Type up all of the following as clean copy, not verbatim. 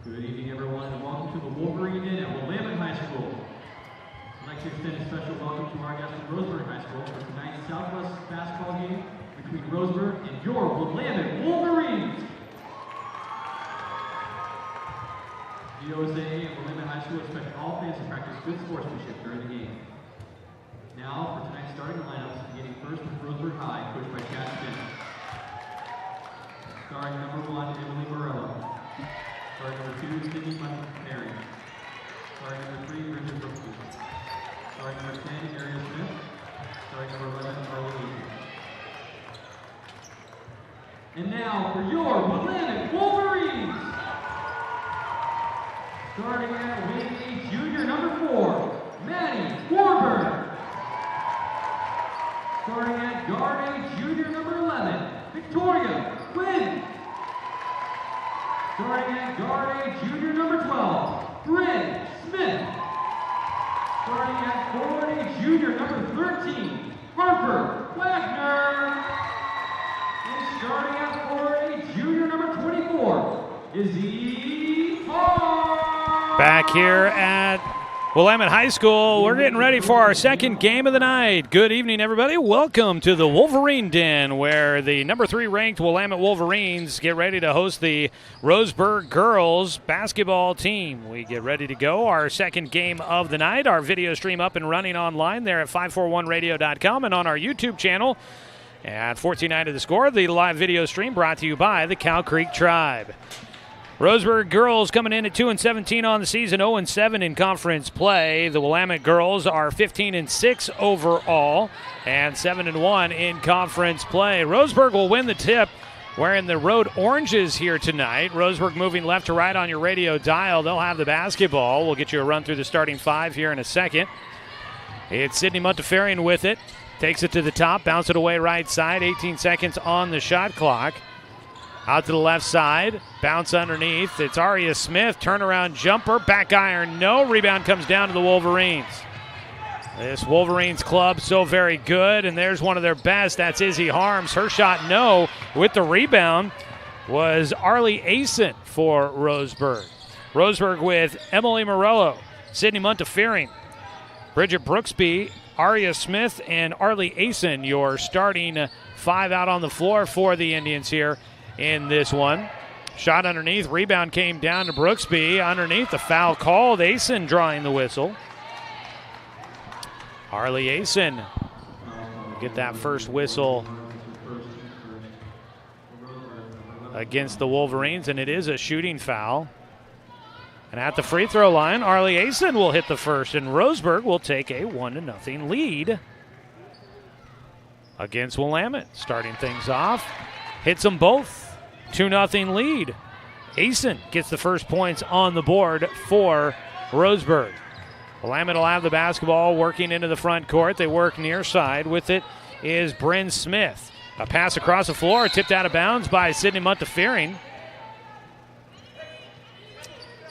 Good evening, everyone, and welcome to the Wolverines Den at Willamette High School. I'd like to extend a special welcome to our guests from Roseburg High School for tonight's Southwest basketball game between Roseburg and your Willamette Wolverines. GOSA and Willamette High School expect all fans to practice good sportsmanship during the game. Now, for tonight's starting lineups, beginning first with Roseburg High, coached by Chad Smith. Starting number 1, Emily Morello. Starting number 2, Sydney Montgomery. Starting number 3, Bridget Brooksby. Starting number 10, Ariel Smith. Starting number 11, Carla Lee. And now for your Willamette Wolverines! Starting at wing A junior number 4, Maddie Warburg. Starting at guard A junior number 11, Victoria Quinn. Starting at guard A junior number 12, Bryn Smith. Starting at forward A junior number 13, Harper Wagner. And starting at forward A junior number 24, Izzy Hall. Back here at Willamette High School, we're getting ready for our second game of the night. Good evening, everybody. Welcome to the Wolverine Den, where the number 3 ranked Willamette Wolverines get ready to host the Roseburg girls basketball team. We get ready to go. Our second game of the night. Our video stream up and running online there at 541radio.com and on our YouTube channel at 1490 The Score. The live video stream brought to you by the Cow Creek Tribe. Roseburg girls coming in at 2-17 on the season, 0-7 in conference play. The Willamette girls are 15-6 overall and 7-1 in conference play. Roseburg will win the tip wearing the road oranges here tonight. Roseburg moving left to right on your radio dial. They'll have the basketball. We'll get you a run through the starting 5 here in a second. It's Sydney Monteferian with it. Takes it to the top, bounce it away right side. 18 seconds on the shot clock. Out to the left side, bounce underneath. It's Aria Smith, turnaround jumper, back iron, no. Rebound comes down to the Wolverines. This Wolverines club so very good, and there's one of their best. That's Izzy Harms. Her shot, no. With the rebound was Arlie Asen for Roseburg. Roseburg with Emily Morello, Sydney Monteferian, Bridget Brooksby, Aria Smith, and Arlie Asen, your starting 5 out on the floor for the Indians here in this one. Shot underneath, rebound came down to Brooksby. Underneath, the foul called. Asen drawing the whistle. Arlie Asen get that first whistle against the Wolverines, and it is a shooting foul. And at the free throw line, Arlie Asen will hit the first, and Roseburg will take a 1-0 lead against Willamette. Starting things off, hits them both. 2-0 lead. Asen gets the first points on the board for Roseburg. Willamette will have the basketball working into the front court. They work near side. With it is Bryn Smith. A pass across the floor, tipped out of bounds by Sydney Monteferian.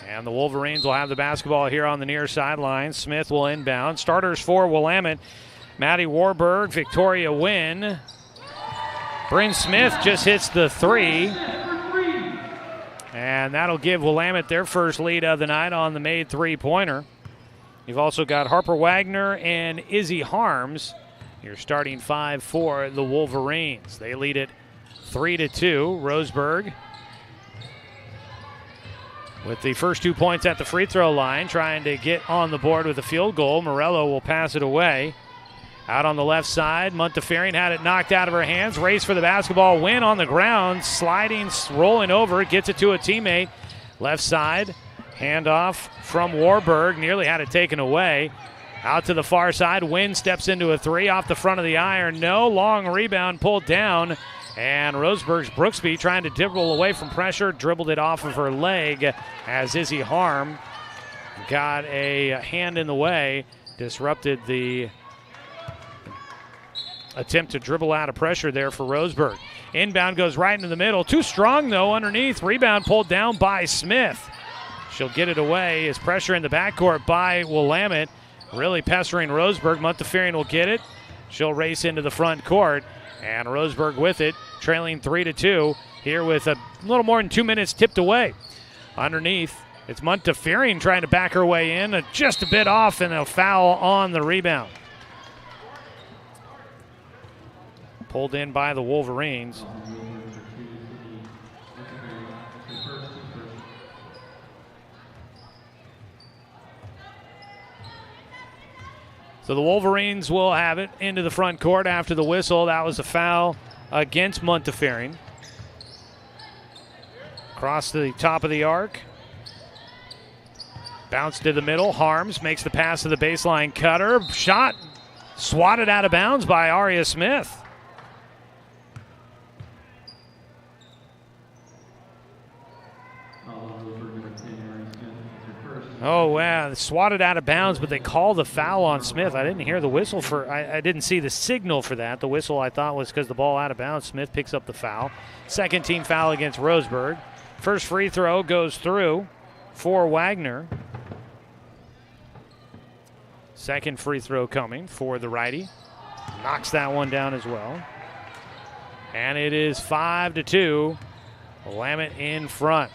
And the Wolverines will have the basketball here on the near sideline. Smith will inbound. Starters for Willamette: Maddie Warburg, Victoria Wynn. Bryn Smith just hits the 3. And that'll give Willamette their first lead of the night on the made 3-pointer. You've also got Harper Wagner and Izzy Harms, your starting 5 for the Wolverines. They lead it 3-2. Roseburg with the first 2 points at the free throw line, trying to get on the board with a field goal. Morello will pass it away. Out on the left side, Monteferian had it knocked out of her hands. Race for the basketball, Win on the ground, sliding, rolling over, gets it to a teammate. Left side, handoff from Warburg, nearly had it taken away. Out to the far side, Win steps into a 3 off the front of the iron. No, long rebound pulled down. And Roseburg's Brooksby trying to dribble away from pressure, dribbled it off of her leg as Izzy Harm got a hand in the way, disrupted the attempt to dribble out of pressure there for Roseburg. Inbound goes right into the middle. Too strong, though, underneath. Rebound pulled down by Smith. She'll get it away as pressure in the backcourt by Willamette, really pestering Roseburg. Monteferian will get it. She'll race into the front court, and Roseburg with it, trailing 3-2 here with a little more than 2 minutes tipped away. Underneath, it's Montefiore trying to back her way in, just a bit off, and a foul on the rebound. Pulled in by the Wolverines. So the Wolverines will have it into the front court after the whistle. That was a foul against Montefiore. Across the top of the arc. Bounce to the middle. Harms makes the pass to the baseline cutter. Shot swatted out of bounds by Aria Smith. Oh, wow. Swatted out of bounds, but they call the foul on Smith. I didn't hear the whistle for, I didn't see the signal for that. The whistle I thought was because the ball out of bounds. Smith picks up the foul. Second team foul against Roseburg. First free throw goes through for Wagner. Second free throw coming for the righty. Knocks that one down as well. And it is 5-2. Willamette in front.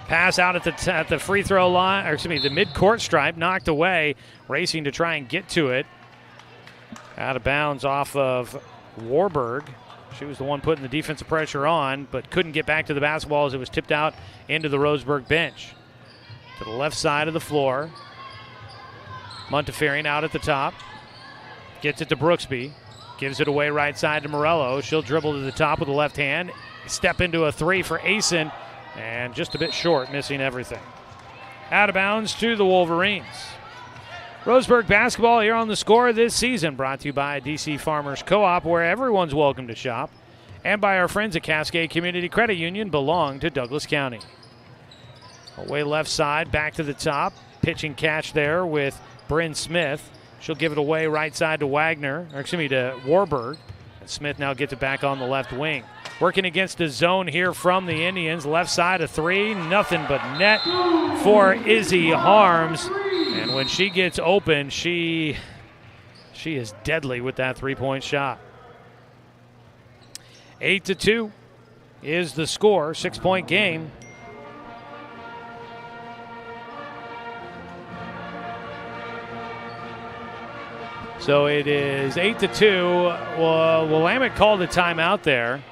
Pass out at the free throw line, or excuse me, the mid-court stripe, knocked away, racing to try and get to it. Out of bounds off of Warburg. She was the one putting the defensive pressure on, but couldn't get back to the basketball as it was tipped out into the Roseburg bench. To the left side of the floor. Montefiore out at the top. Gets it to Brooksby. Gives it away right side to Morello. She'll dribble to the top with the left hand. Step into a three for Asen. And just a bit short, missing everything. Out of bounds to the Wolverines. Roseburg basketball here on The Score this season, brought to you by DC Farmers Co-op, where everyone's welcome to shop, and by our friends at Cascade Community Credit Union, belong to Douglas County. Away left side, back to the top. Pitch and catch there with Bryn Smith. She'll give it away right side to to Warburg. And Smith now gets it back on the left wing. Working against the zone here from the Indians. Left side, a three. Nothing but net for Izzy Harms. And when she gets open, she is deadly with that three-point shot. 8-2 is the score. 6-point game. So it is 8-2. Willamette called a timeout there.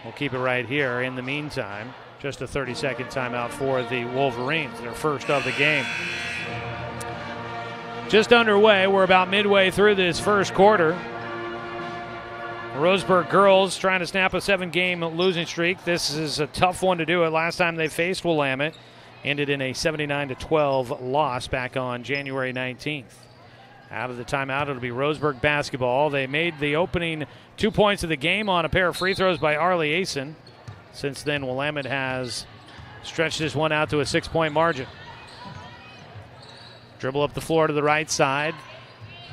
We'll keep it right here. In the meantime, just a 30-second timeout for the Wolverines, their first of the game. Just underway. We're about midway through this first quarter. The Roseburg girls trying to snap a 7-game losing streak. This is a tough one to do it. Last time they faced Willamette ended in a 79-12 loss back on January 19th. Out of the timeout, it'll be Roseburg basketball. They made the opening 2 points of the game on a pair of free throws by Arlie Asen. Since then, Willamette has stretched this one out to a 6-point margin. Dribble up the floor to the right side.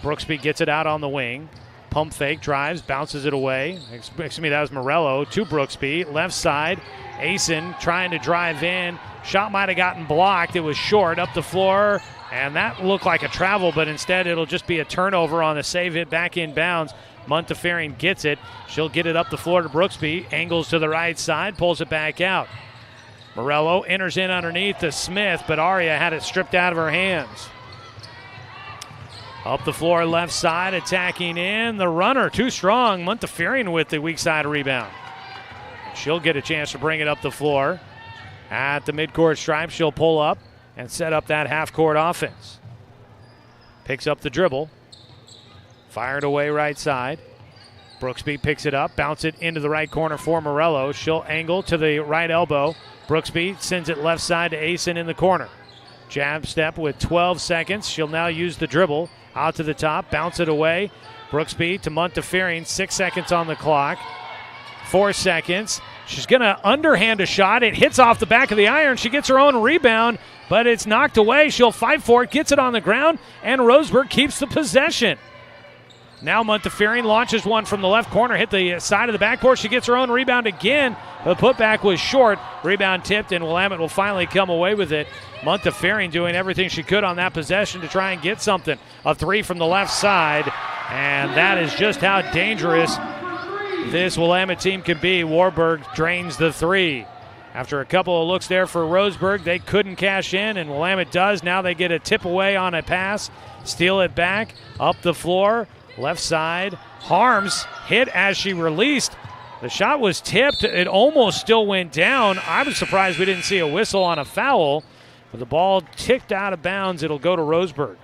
Brooksby gets it out on the wing. Pump fake, drives, bounces it away. Excuse me, that was Morello to Brooksby. Left side, Asen trying to drive in. Shot might have gotten blocked. It was short up the floor. And that looked like a travel, but instead it'll just be a turnover on the save hit back in bounds. Montefiore gets it. She'll get it up the floor to Brooksby. Angles to the right side, pulls it back out. Morello enters in underneath to Smith, but Aria had it stripped out of her hands. Up the floor left side, attacking in. The runner, too strong. Montefiore with the weak side rebound. She'll get a chance to bring it up the floor. At the midcourt stripe, she'll pull up and set up that half-court offense. Picks up the dribble. Fired away right side. Brooksby picks it up, bounce it into the right corner for Morello. She'll angle to the right elbow. Brooksby sends it left side to Asen in the corner. Jab step with 12 seconds. She'll now use the dribble. Out to the top, bounce it away. Brooksby to Montefiore, 6 seconds on the clock. 4 seconds. She's going to underhand a shot. It hits off the back of the iron. She gets her own rebound, but it's knocked away. She'll fight for it, gets it on the ground, and Roseburg keeps the possession. Now Montefiore launches one from the left corner, hit the side of the backboard. She gets her own rebound again. The putback was short. Rebound tipped, and Willamette will finally come away with it. Montefiore doing everything she could on that possession to try and get something. A three from the left side, and that is just how dangerous this Willamette team can be. Warburg drains the three. After a couple of looks there for Roseburg, they couldn't cash in, and Willamette does. Now they get a tip away on a pass, steal it back, up the floor, left side. Harms hit as she released. The shot was tipped. It almost still went down. I was surprised we didn't see a whistle on a foul, but the ball ticked out of bounds. It'll go to Roseburg.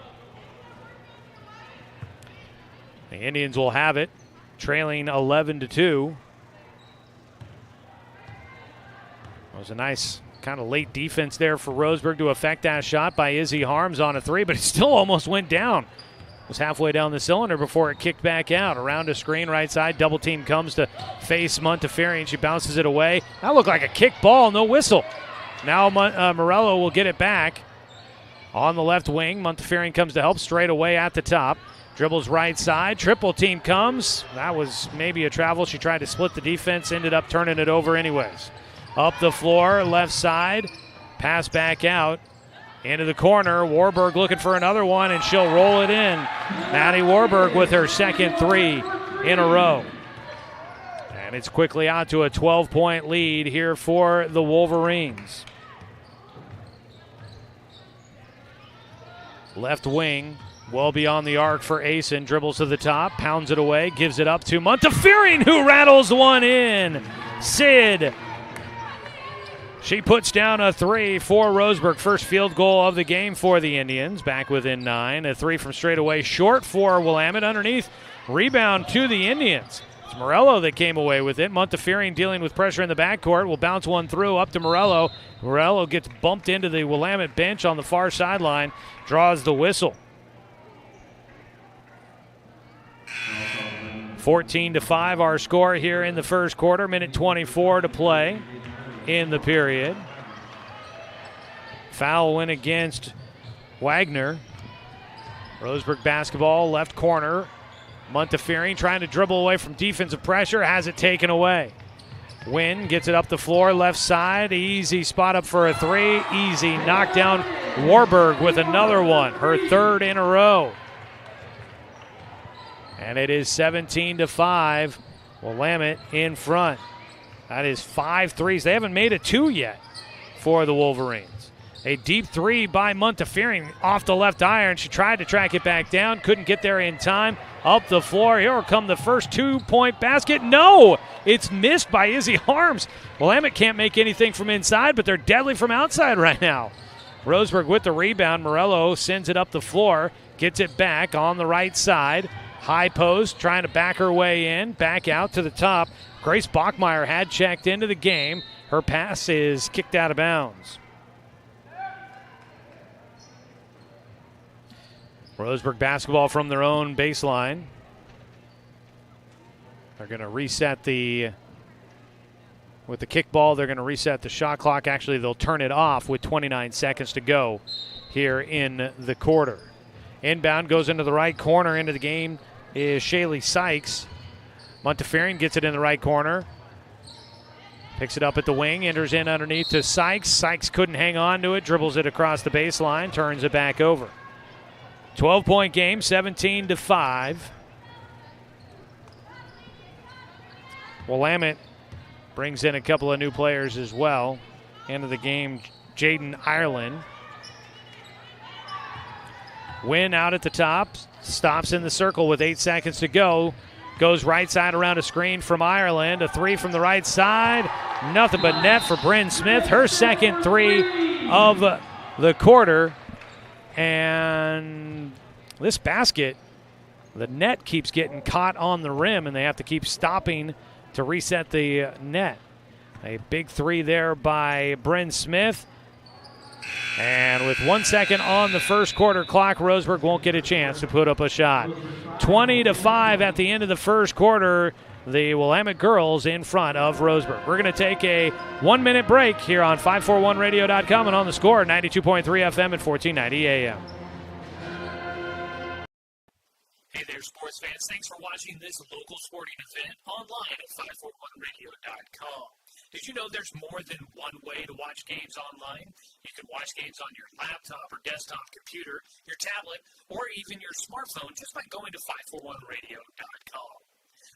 The Indians will have it, trailing 11-2. It was a nice kind of late defense there for Roseburg to affect that shot by Izzy Harms on a three, but it still almost went down. It was halfway down the cylinder before it kicked back out. Around a screen right side, double team comes to face Montefiore, and she bounces it away. That looked like a kick ball, no whistle. Now Morello will get it back on the left wing. Montefiore comes to help straight away at the top. Dribbles right side, triple team comes. That was maybe a travel. She tried to split the defense, ended up turning it over anyways. Up the floor, left side, pass back out, into the corner. Warburg looking for another one, and she'll roll it in. Maddie Warburg with her second three in a row. And it's quickly out to a 12-point lead here for the Wolverines. Left wing, well beyond the arc for Asen. Dribbles to the top, pounds it away, gives it up to Montefiore, who rattles one in. Sid. She puts down a three for Roseburg. First field goal of the game for the Indians. Back within 9. A three from straight away short for Willamette. Underneath, rebound to the Indians. It's Morello that came away with it. Montefiore dealing with pressure in the backcourt. Will bounce one through up to Morello. Morello gets bumped into the Willamette bench on the far sideline. Draws the whistle. 14-5 our score here in the first quarter. Minute 24 to play in the period. Foul went against Wagner. Roseburg basketball, left corner. Montefiore trying to dribble away from defensive pressure, has it taken away. Wynn gets it up the floor, left side. Easy spot up for a three. Easy knockdown. Warburg with another one, her third in a row. And it is 17-5. Willamette in front. That is 5 threes. They haven't made a 2 yet for the Wolverines. A deep three by Montefiore off the left iron. She tried to track it back down, couldn't get there in time. Up the floor, here will come the first 2-point basket. No, it's missed by Izzy Harms. Willamette can't make anything from inside, but they're deadly from outside right now. Roseburg with the rebound. Morello sends it up the floor, gets it back on the right side. High post, trying to back her way in, back out to the top. Grace Bachmeyer had checked into the game. Her pass is kicked out of bounds. Roseburg basketball from their own baseline. They're going to reset with the kickball, they're going to reset the shot clock. Actually, they'll turn it off with 29 seconds to go here in the quarter. Inbound goes into the right corner. Into the game is Shaylee Sykes. Montefiore gets it in the right corner. Picks it up at the wing, enters in underneath to Sykes. Sykes couldn't hang on to it, dribbles it across the baseline, turns it back over. 12-point game, 17-5. Willamette brings in a couple of new players as well. Into the game, Jaden Ireland. Wynn out at the top, stops in the circle with 8 seconds to go. Goes right side around a screen from Ireland. A three from the right side. Nothing but net for Bryn Smith. Her second three of the quarter. And this basket, the net keeps getting caught on the rim, and they have to keep stopping to reset the net. A big three there by Bryn Smith. And with 1 second on the first quarter clock, Roseburg won't get a chance to put up a shot. 20-5 at the end of the first quarter. The Willamette girls in front of Roseburg. We're going to take a 1-minute break here on 541radio.com and on the score, 92.3 FM and 1490 AM. Hey there, sports fans. Thanks for watching this local sporting event online at 541radio.com. Did you know there's more than one way to watch games online? You can watch games on your laptop or desktop computer, your tablet, or even your smartphone just by going to 541radio.com.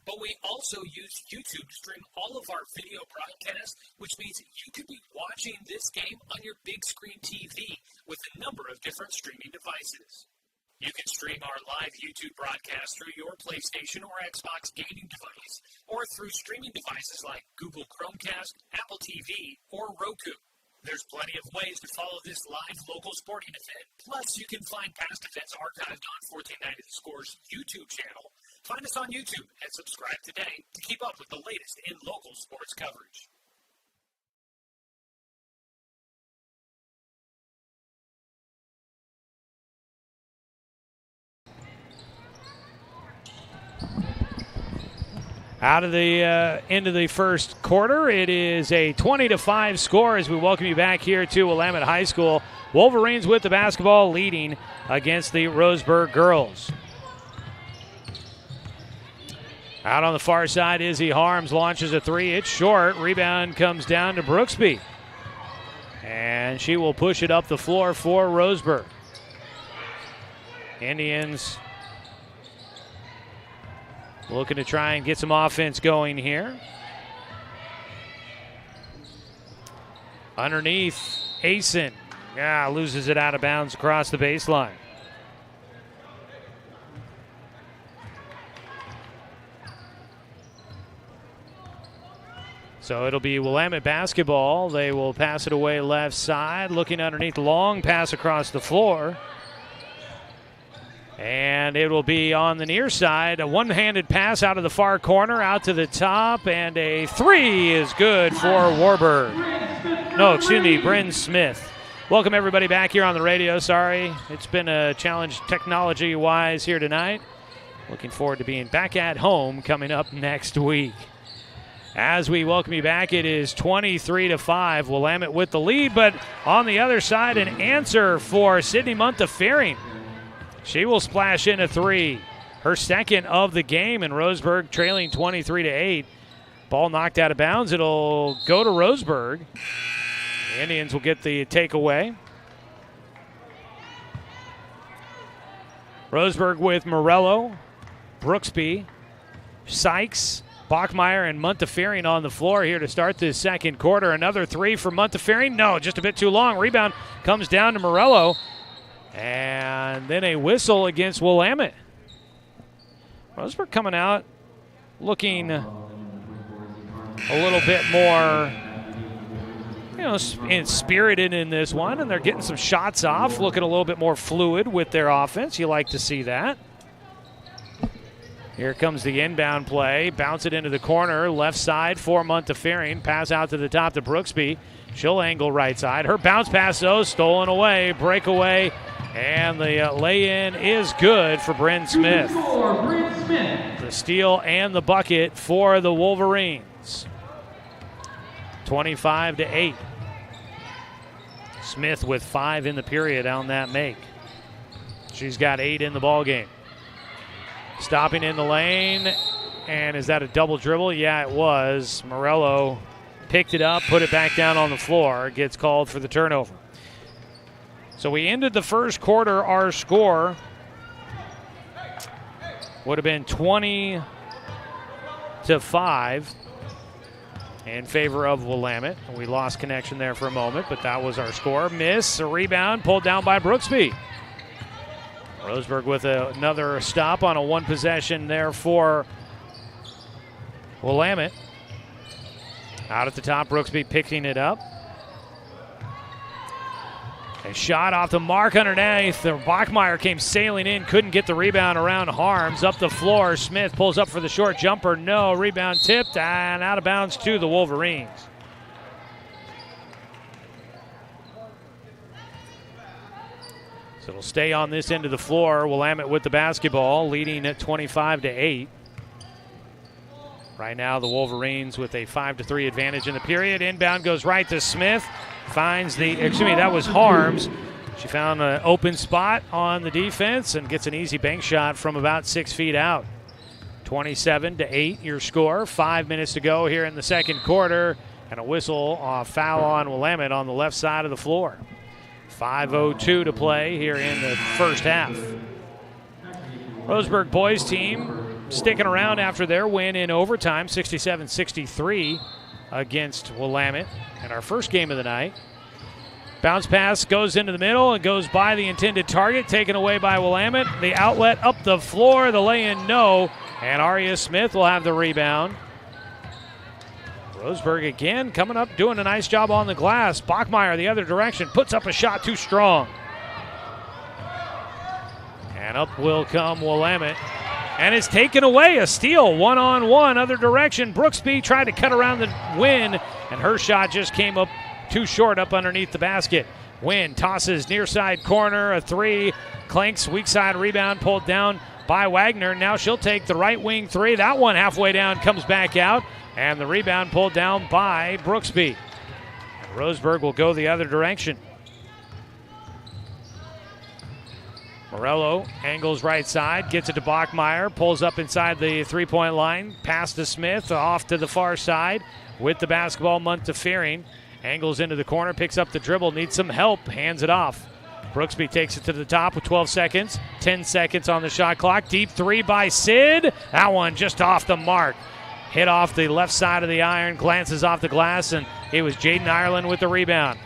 But we also use YouTube to stream all of our video broadcasts, which means you could be watching this game on your big screen TV with a number of different streaming devices. You can stream our live YouTube broadcast through your PlayStation or Xbox gaming device, or through streaming devices like Google Chromecast, Apple TV, or Roku. There's plenty of ways to follow this live local sporting event. Plus, you can find past events archived on 1490 The Score's YouTube channel. Find us on YouTube and subscribe today to keep up with the latest in local sports coverage. Out of the end of the first quarter, it is a 20-5 score as we welcome you back here to Willamette High School. Wolverines with the basketball leading against the Roseburg girls. Out on the far side, Izzy Harms launches a three. It's short. Rebound comes down to Brooksby. And she will push it up the floor for Roseburg. Indians looking to try and get some offense going here. Underneath, Asen. Loses it out of bounds across the baseline. So it'll be Willamette basketball. They will pass it away left side. Looking underneath, long pass across the floor. And it will be on the near side. A one-handed pass out of the far corner, out to the top, and a three is good for Warburg. Bryn Smith. Welcome everybody back here on the radio. Sorry, it's been a challenge technology-wise here tonight. Looking forward to being back at home coming up next week. As we welcome you back, it is 23-5. Willamette with the lead, but on the other side, an answer for Sydney Montefiore. She will splash in a three. Her second of the game, and Roseburg trailing 23-8. Ball knocked out of bounds. It'll go to Roseburg. The Indians will get the takeaway. Roseburg with Morello, Brooksby, Sykes, Bachmeyer, and Montefiore on the floor here to start this second quarter. Another three for Montefiore. No, just a bit too long. Rebound comes down to Morello. And then a whistle against Willamette. Roseburg coming out looking a little bit more, spirited in this one, and they're getting some shots off, looking a little bit more fluid with their offense. You like to see that. Here comes the inbound play. Bounce it into the corner, left side for Montefiore. Pass out to the top to Brooksby. She'll angle right side. Her bounce pass, though, stolen away. Breakaway. And the lay-in is good for Bryn Smith. The steal and the bucket for the Wolverines. 25-8. Smith with 5 in the period on that make. She's got 8 in the ballgame. Stopping in the lane. And is that a double dribble? Yeah, it was. Morello picked it up, put it back down on the floor. Gets called for the turnover. So we ended the first quarter. Our score would have been 20-5 in favor of Willamette. We lost connection there for a moment, but that was our score. Miss, a rebound, pulled down by Brooksby. Roseburg with another stop on a one possession there for Willamette. Out at the top, Brooksby picking it up. A shot off the mark underneath. Bachmeyer came sailing in, couldn't get the rebound around Harms. Up the floor, Smith pulls up for the short jumper. No, rebound tipped and out of bounds to the Wolverines. So it'll stay on this end of the floor. Willamette with the basketball, leading at 25-8. Right now, the Wolverines with a 5-3 advantage in the period. Inbound goes right to Smith. Finds that was Harms. She found an open spot on the defense and gets an easy bank shot from about 6 feet out. 27-8 your score. 5 minutes to go here in the second quarter. And a whistle, foul on Willamette on the left side of the floor. 5:02 to play here in the first half. Roseburg boys team sticking around after their win in overtime, 67-63 against Willamette in our first game of the night. Bounce pass goes into the middle and goes by the intended target, taken away by Willamette. The outlet up the floor, the lay-in no, and Aria Smith will have the rebound. Roseburg again coming up, doing a nice job on the glass. Bachmeyer the other direction, puts up a shot too strong. And up will come Willamette. And it's taken away, a steal, one-on-one, other direction. Brooksby tried to cut around the Wynn, and her shot just came up too short up underneath the basket. Wynn tosses near side corner, a three, clanks, weak side rebound, pulled down by Wagner. Now she'll take the right wing three. That one halfway down comes back out, and the rebound pulled down by Brooksby. And Roseburg will go the other direction. Morello angles right side, gets it to Bachmeyer, pulls up inside the three-point line, pass to Smith, off to the far side with the basketball. Montefiore angles into the corner, picks up the dribble, needs some help, hands it off. Brooksby takes it to the top with 12 seconds, 10 seconds on the shot clock. Deep three by Sid. That one just off the mark. Hit off the left side of the iron, glances off the glass, and it was Jaden Ireland with the rebound.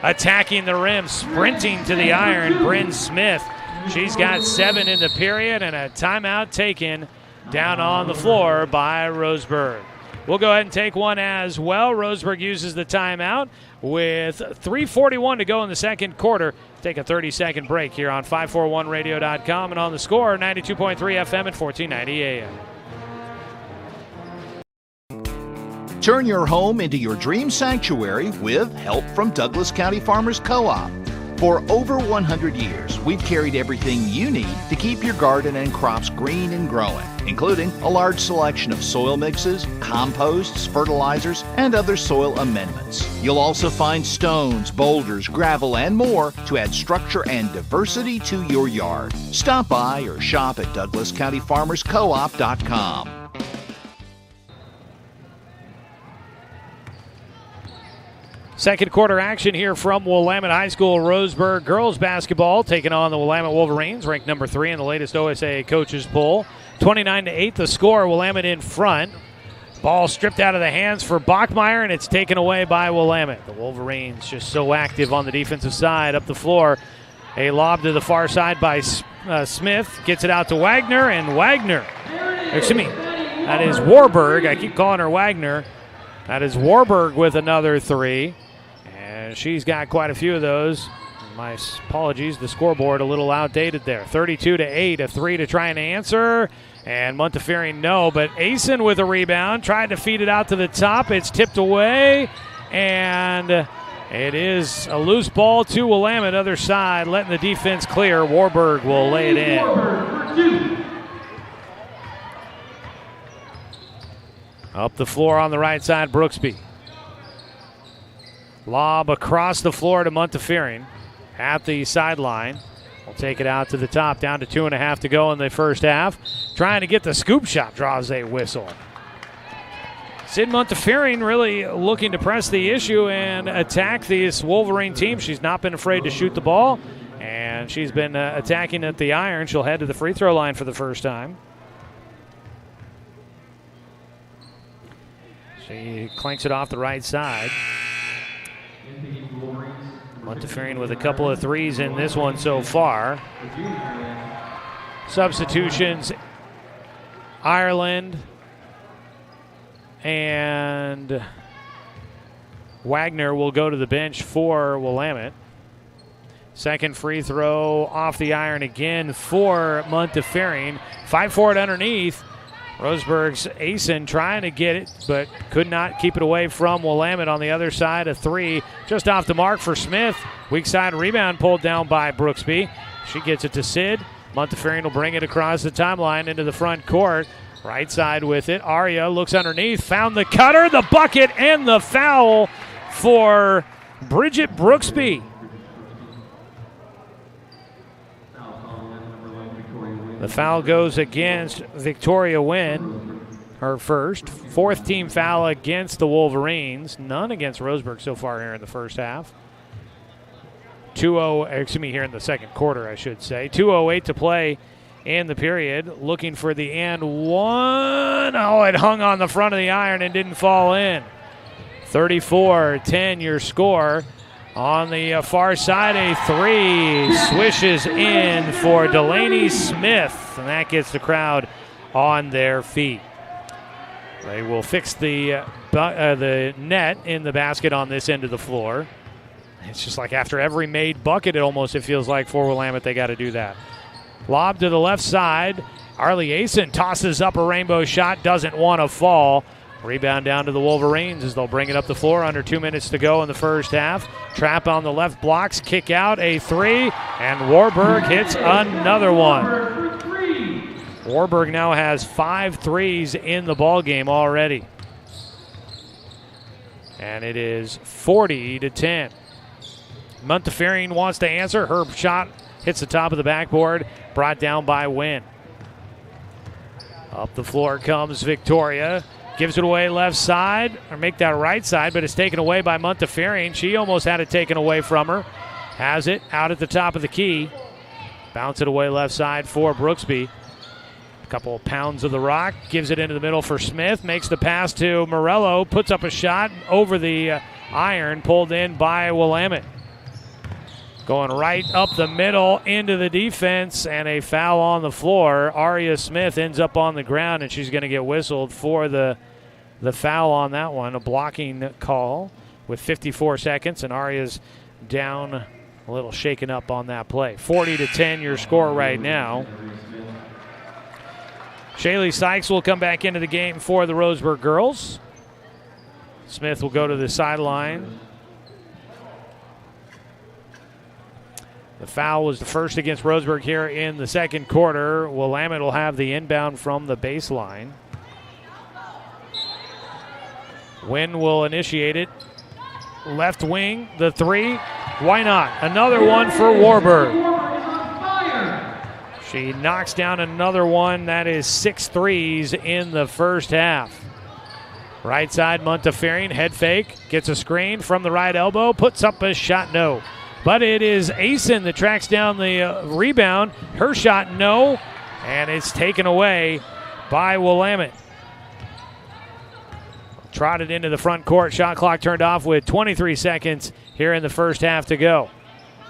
Attacking the rim, sprinting to the iron, Bryn Smith. She's got 7 in the period, and a timeout taken down on the floor by Roseburg. We'll go ahead and take one as well. Roseburg uses the timeout with 3:41 to go in the second quarter. Take a 30-second break here on 541radio.com and on the Score, 92.3 FM and 1490 AM. Turn your home into your dream sanctuary with help from Douglas County Farmers Co-op. For over 100 years, we've carried everything you need to keep your garden and crops green and growing, including a large selection of soil mixes, composts, fertilizers, and other soil amendments. You'll also find stones, boulders, gravel, and more to add structure and diversity to your yard. Stop by or shop at DouglasCountyFarmersCoop.com. Second quarter action here from Willamette High School. Roseburg girls basketball taking on the Willamette Wolverines, ranked number 3 in the latest OSA coaches poll. 29-8 the score, Willamette in front. Ball stripped out of the hands for Bachmeyer, and it's taken away by Willamette. The Wolverines just so active on the defensive side. Up the floor, a lob to the far side by Smith. Gets it out to Wagner, and Wagner, excuse me, that is Warburg. I keep calling her Wagner. That is Warburg with another three. And she's got quite a few of those. My apologies, the scoreboard a little outdated there. 32-8, a three to try and answer. And Montefiore no, but Asen with a rebound. Tried to feed it out to the top. It's tipped away. And it is a loose ball to Willamette, other side, letting the defense clear. Warburg will lay it in. Up the floor on the right side, Brooksby. Lob across the floor to Montefiore at the sideline. We'll take it out to the top, down to 2.5 to go in the first half. Trying to get the scoop shot, draws a whistle. Sid Montefiore really looking to press the issue and attack this Wolverine team. She's not been afraid to shoot the ball, and she's been attacking at the iron. She'll head to the free throw line for the first time. She clanks it off the right side. Montefiore with a couple of threes in this one so far. Substitutions, Ireland and Wagner will go to the bench for Willamette. Second free throw off the iron again for Montefiore. 5-4 underneath. Roseburg's Asen trying to get it, but could not keep it away from Willamette on the other side. A three just off the mark for Smith. Weak side rebound pulled down by Brooksby. She gets it to Sid. Montefiore will bring it across the timeline into the front court. Right side with it. Aria looks underneath, found the cutter, the bucket, and the foul for Bridget Brooksby. The foul goes against Victoria Wynn, her first. Fourth team foul against the Wolverines. None against Roseburg so far here in the first half. Here in the second quarter, I should say. 2:08 to play in the period, looking for the and one. Oh, it hung on the front of the iron and didn't fall in. 34-10 your score. On the far side, a three swishes in for Delaney Smith, and that gets the crowd on their feet. They will fix the net in the basket on this end of the floor. It's just like after every made bucket, it feels like for Willamette they got to do that. Lob to the left side. Arlie Asen tosses up a rainbow shot, doesn't want to fall. Rebound down to the Wolverines as they'll bring it up the floor. Under 2 minutes to go in the first half. Trap on the left blocks, kick out, a three, and Warburg hits another one. Warburg now has 5 threes in the ball game already. And it is 40-10. Montefiore wants to answer. Her shot hits the top of the backboard, brought down by Wynn. Up the floor comes Victoria. Gives it away left side, or make that right side, but it's taken away by Montefiore. She almost had it taken away from her. Has it out at the top of the key. Bounce it away left side for Brooksby. A couple of pounds of the rock. Gives it into the middle for Smith. Makes the pass to Morello. Puts up a shot over the iron. Pulled in by Willamette. Going right up the middle into the defense, and a foul on the floor. Aria Smith ends up on the ground, and she's going to get whistled for the foul on that one. A blocking call with 54 seconds, and Aria's down a little shaken up on that play. 40-10 your score right now. Shaylee Sykes will come back into the game for the Roseburg girls. Smith will go to the sideline. The foul was the first against Roseburg here in the second quarter. Willamette will have the inbound from the baseline. Wynn will initiate it. Left wing, the three. Why not? Another one for Warburg. She knocks down another one. That is 6 threes in the first half. Right side, Montefiore, head fake. Gets a screen from the right elbow. Puts up a shot, no. But it is Asen that tracks down the rebound. Her shot, no. And it's taken away by Willamette. Trotted into the front court. Shot clock turned off with 23 seconds here in the first half to go.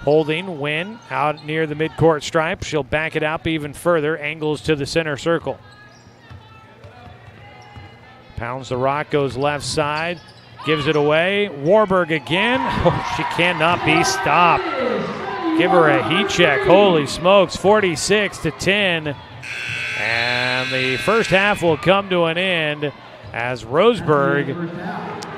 Holding Wynn out near the midcourt stripe. She'll back it up even further. Angles to the center circle. Pounds the rock, goes left side. Gives it away. Warburg again. Oh, she cannot be stopped. Give her a heat check. Holy smokes. 46-10. And the first half will come to an end as Roseburg,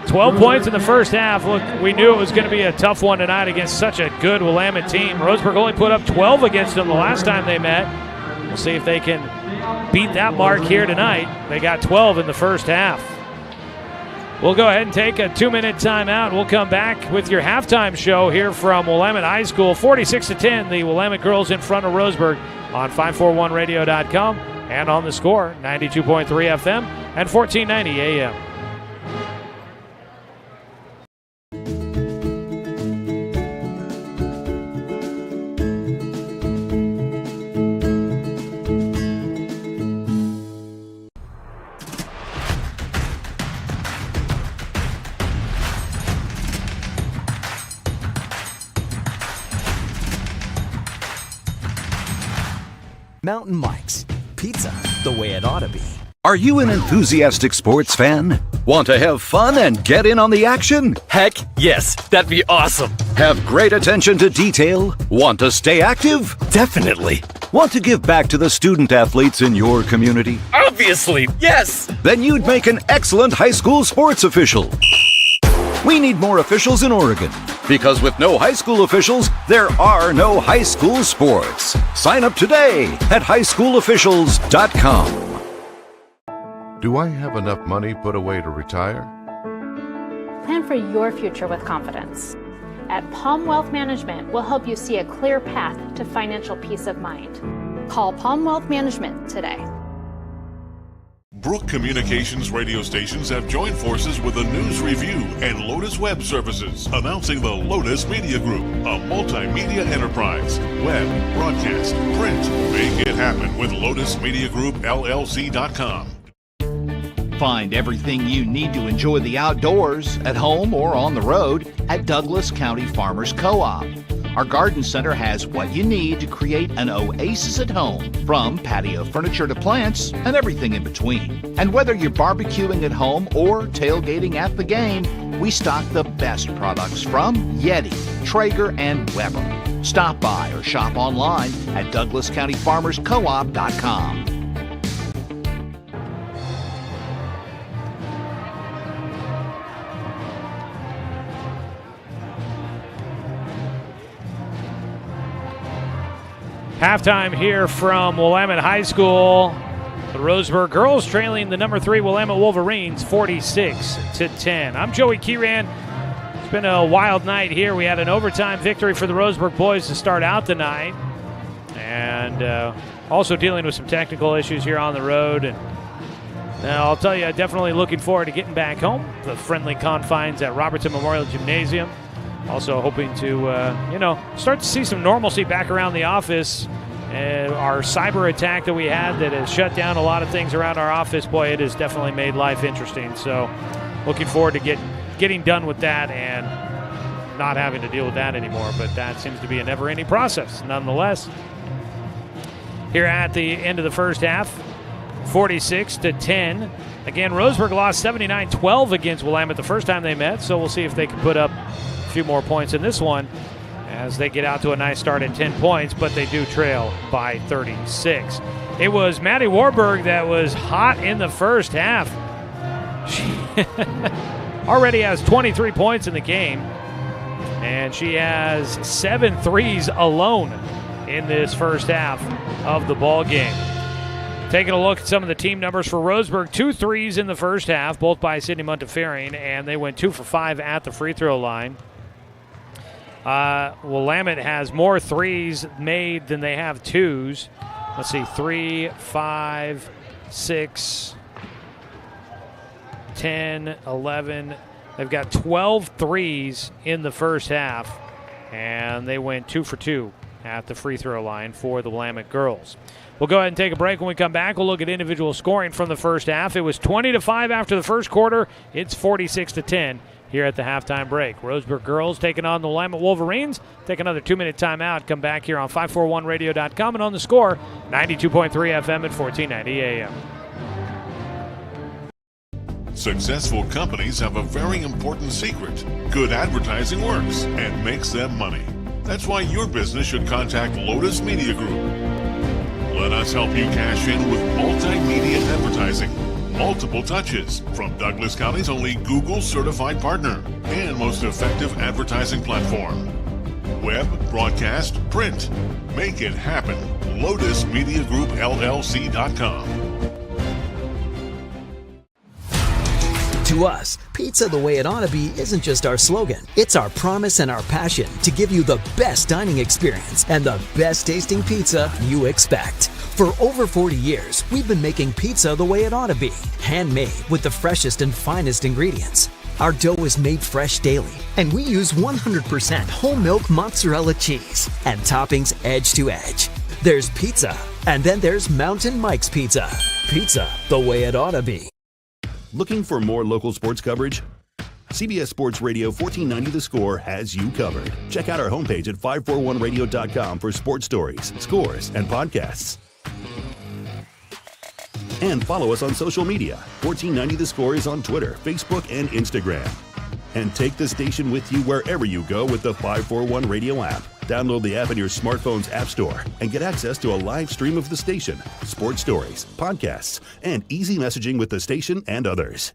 12 points in the first half. Look, we knew it was going to be a tough one tonight against such a good Willamette team. Roseburg only put up 12 against them the last time they met. We'll see if they can beat that mark here tonight. They got 12 in the first half. We'll go ahead and take a 2-minute timeout. We'll come back with your halftime show here from Willamette High School. 46-10, the Willamette girls in front of Roseburg on 541radio.com and on the Score, 92.3 FM and 1490 AM. Mountain Mike's, pizza the way it ought to be. Are you an enthusiastic sports fan? Want to have fun and get in on the action? Heck, yes, that'd be awesome. Have great attention to detail? Want to stay active? Definitely. Want to give back to the student athletes in your community? Obviously, yes. Then you'd make an excellent high school sports official. We need more officials in Oregon, because with no high school officials, there are no high school sports. Sign up today at highschoolofficials.com. Do I have enough money put away to retire? Plan for your future with confidence. At Palm Wealth Management, we'll help you see a clear path to financial peace of mind. Call Palm Wealth Management today. Brook Communications radio stations have joined forces with the News Review and Lotus Web Services, announcing the Lotus Media Group, a multimedia enterprise. Web, broadcast, print. Make it happen with LotusMediaGroupLLC.com. Find everything you need to enjoy the outdoors, at home or on the road, at Douglas County Farmers Co-op. Our garden center has what you need to create an oasis at home, from patio furniture to plants and everything in between. And whether you're barbecuing at home or tailgating at the game, we stock the best products from Yeti, Traeger, and Weber. Stop by or shop online at DouglasCountyFarmersCoop.com. Halftime here from Willamette High School. The Roseburg girls trailing the number 3 Willamette Wolverines 46-10. I'm Joey Kieran. It's been a wild night here. We had an overtime victory for the Roseburg boys to start out the night. And also dealing with some technical issues here on the road. And I'll tell you, definitely looking forward to getting back home. The friendly confines at Robertson Memorial Gymnasium. Also hoping to, start to see some normalcy back around the office. Our cyber attack that we had that has shut down a lot of things around our office, boy, it has definitely made life interesting. So looking forward to getting done with that and not having to deal with that anymore. But that seems to be a never-ending process nonetheless. Here at the end of the first half, 46-10. Again, Roseburg lost 79-12 against Willamette the first time they met, so we'll see if they can put up a few more points in this one as they get out to a nice start at 10 points, but they do trail by 36. It was Maddie Warburg that was hot in the first half. She already has 23 points in the game, and she has 7 threes alone in this first half of the ball game. Taking a look at some of the team numbers for Roseburg, 2 threes in the first half, both by Sydney Montefiore, and they went 2 for 5 at the free throw line. Willamette has more threes made than they have twos. Let's see, 3, 5, 6, 10, 11. They've got 12 threes in the first half, and they went 2 for 2 at the free throw line for the Willamette girls. We'll go ahead and take a break. When we come back, we'll look at individual scoring from the first half. It was 20-5 after the first quarter. It's 46-10 here at the halftime break. Roseburg girls taking on the Willamette Wolverines. Take another 2-minute timeout. Come back here on 541radio.com and on the Score, 92.3 FM and 1490 AM. Successful companies have a very important secret. Good advertising works and makes them money. That's why your business should contact Lotus Media Group. Let us help you cash in with multimedia advertising. Multiple touches from Douglas County's only Google certified partner and most effective advertising platform. Web, broadcast, print. Make it happen. LotusMediaGroupLLC.com. To us, pizza the way it ought to be isn't just our slogan. It's our promise and our passion to give you the best dining experience and the best tasting pizza you expect. For over 40 years, we've been making pizza the way it ought to be. Handmade with the freshest and finest ingredients. Our dough is made fresh daily, and we use 100% whole milk mozzarella cheese and toppings edge to edge. There's pizza, and then there's Mountain Mike's Pizza. Pizza the way it ought to be. Looking for more local sports coverage? CBS Sports Radio 1490 The Score has you covered. Check out our homepage at 541radio.com for sports stories, scores, and podcasts. And follow us on social media. 1490 The Score is on Twitter, Facebook, and Instagram. And take the station with you wherever you go with the 541 Radio app. Download the app in your smartphone's app store and get access to a live stream of the station, sports stories, podcasts, and easy messaging with the station and others.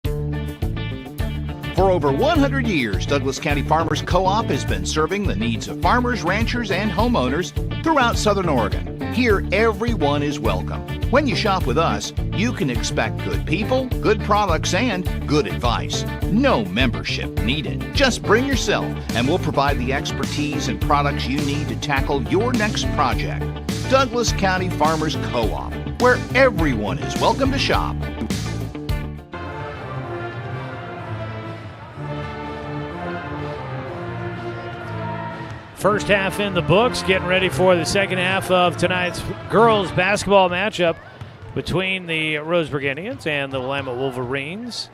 For over 100 years, Douglas County Farmers Co-op has been serving the needs of farmers, ranchers, and homeowners throughout Southern Oregon. Here, everyone is welcome. When you shop with us, you can expect good people, good products, and good advice. No membership needed. Just bring yourself, and we'll provide the expertise and products you need to tackle your next project. Douglas County Farmers Co-op. where everyone is welcome to shop. First half in the books, getting ready for the second half of tonight's girls basketball matchup between the Roseburg Indians and the Willamette Wolverines.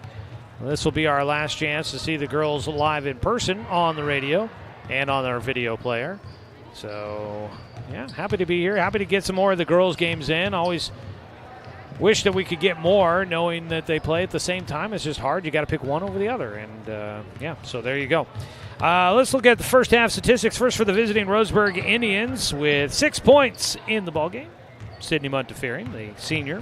This will be our last chance to see the girls live in person on the radio and on our video player. So, yeah, happy to be here. Happy to get some more of the girls' games in. Always wish that we could get more, knowing that they play at the same time. It's just hard. You got to pick one over the other. And, yeah, so there you go. Let's look at the first half statistics. First for the visiting Roseburg Indians with 6 points in the ballgame. Sydney Montefiore, the senior.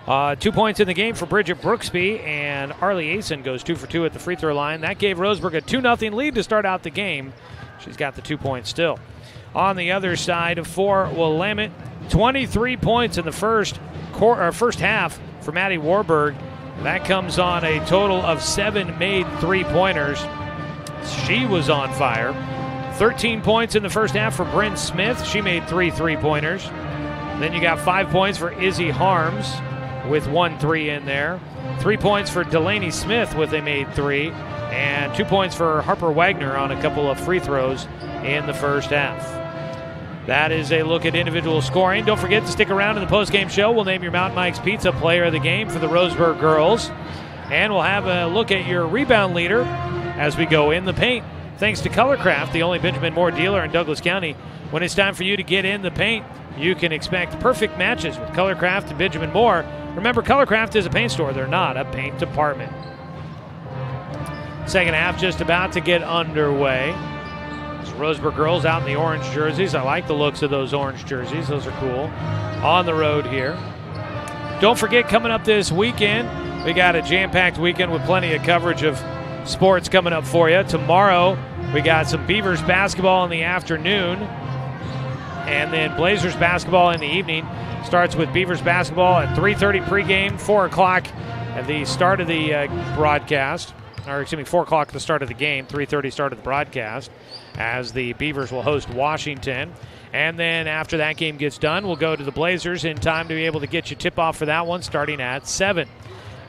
2 points in the game for Bridget Brooksby, and Arlie Asen goes 2 for 2 at the free throw line. That gave Roseburg a 2-0 lead to start out the game. She's got the 2 points still. On the other side for Willamette, 23 points in the first half for Maddie Warburg. That comes on a total of 7 made 3-pointers. She was on fire. 13 points in the first half for Bryn Smith. She made 3 3-pointers. Then you got 5 points for Izzy Harms with 1 3 in there. 3 points for Delaney Smith with a made 3. And 2 points for Harper Wagner on a couple of free throws in the first half. That is a look at individual scoring. Don't forget to stick around in the postgame show. We'll name your Mountain Mike's Pizza player of the game for the Roseburg girls. And we'll have a look at your rebound leader as we go in the paint. Thanks to Colorcraft, the only Benjamin Moore dealer in Douglas County. When it's time for you to get in the paint, you can expect perfect matches with Colorcraft and Benjamin Moore. Remember, Colorcraft is a paint store. They're not a paint department. Second half just about to get underway. Roseburg girls out in the orange jerseys. I like the looks of those orange jerseys. Those are cool. On the road here. Don't forget, coming up this weekend, we got a jam-packed weekend with plenty of coverage of sports coming up for you. Tomorrow, we got some Beavers basketball in the afternoon, and then Blazers basketball in the evening. Starts with Beavers basketball at 3:30 pregame, 4 o'clock at the start of the broadcast. Or, 4 o'clock at the start of the game, 3:30 start of the broadcast, as the Beavers will host Washington. And then after that game gets done, we'll go to the Blazers in time to be able to get you tip-off for that one starting at 7.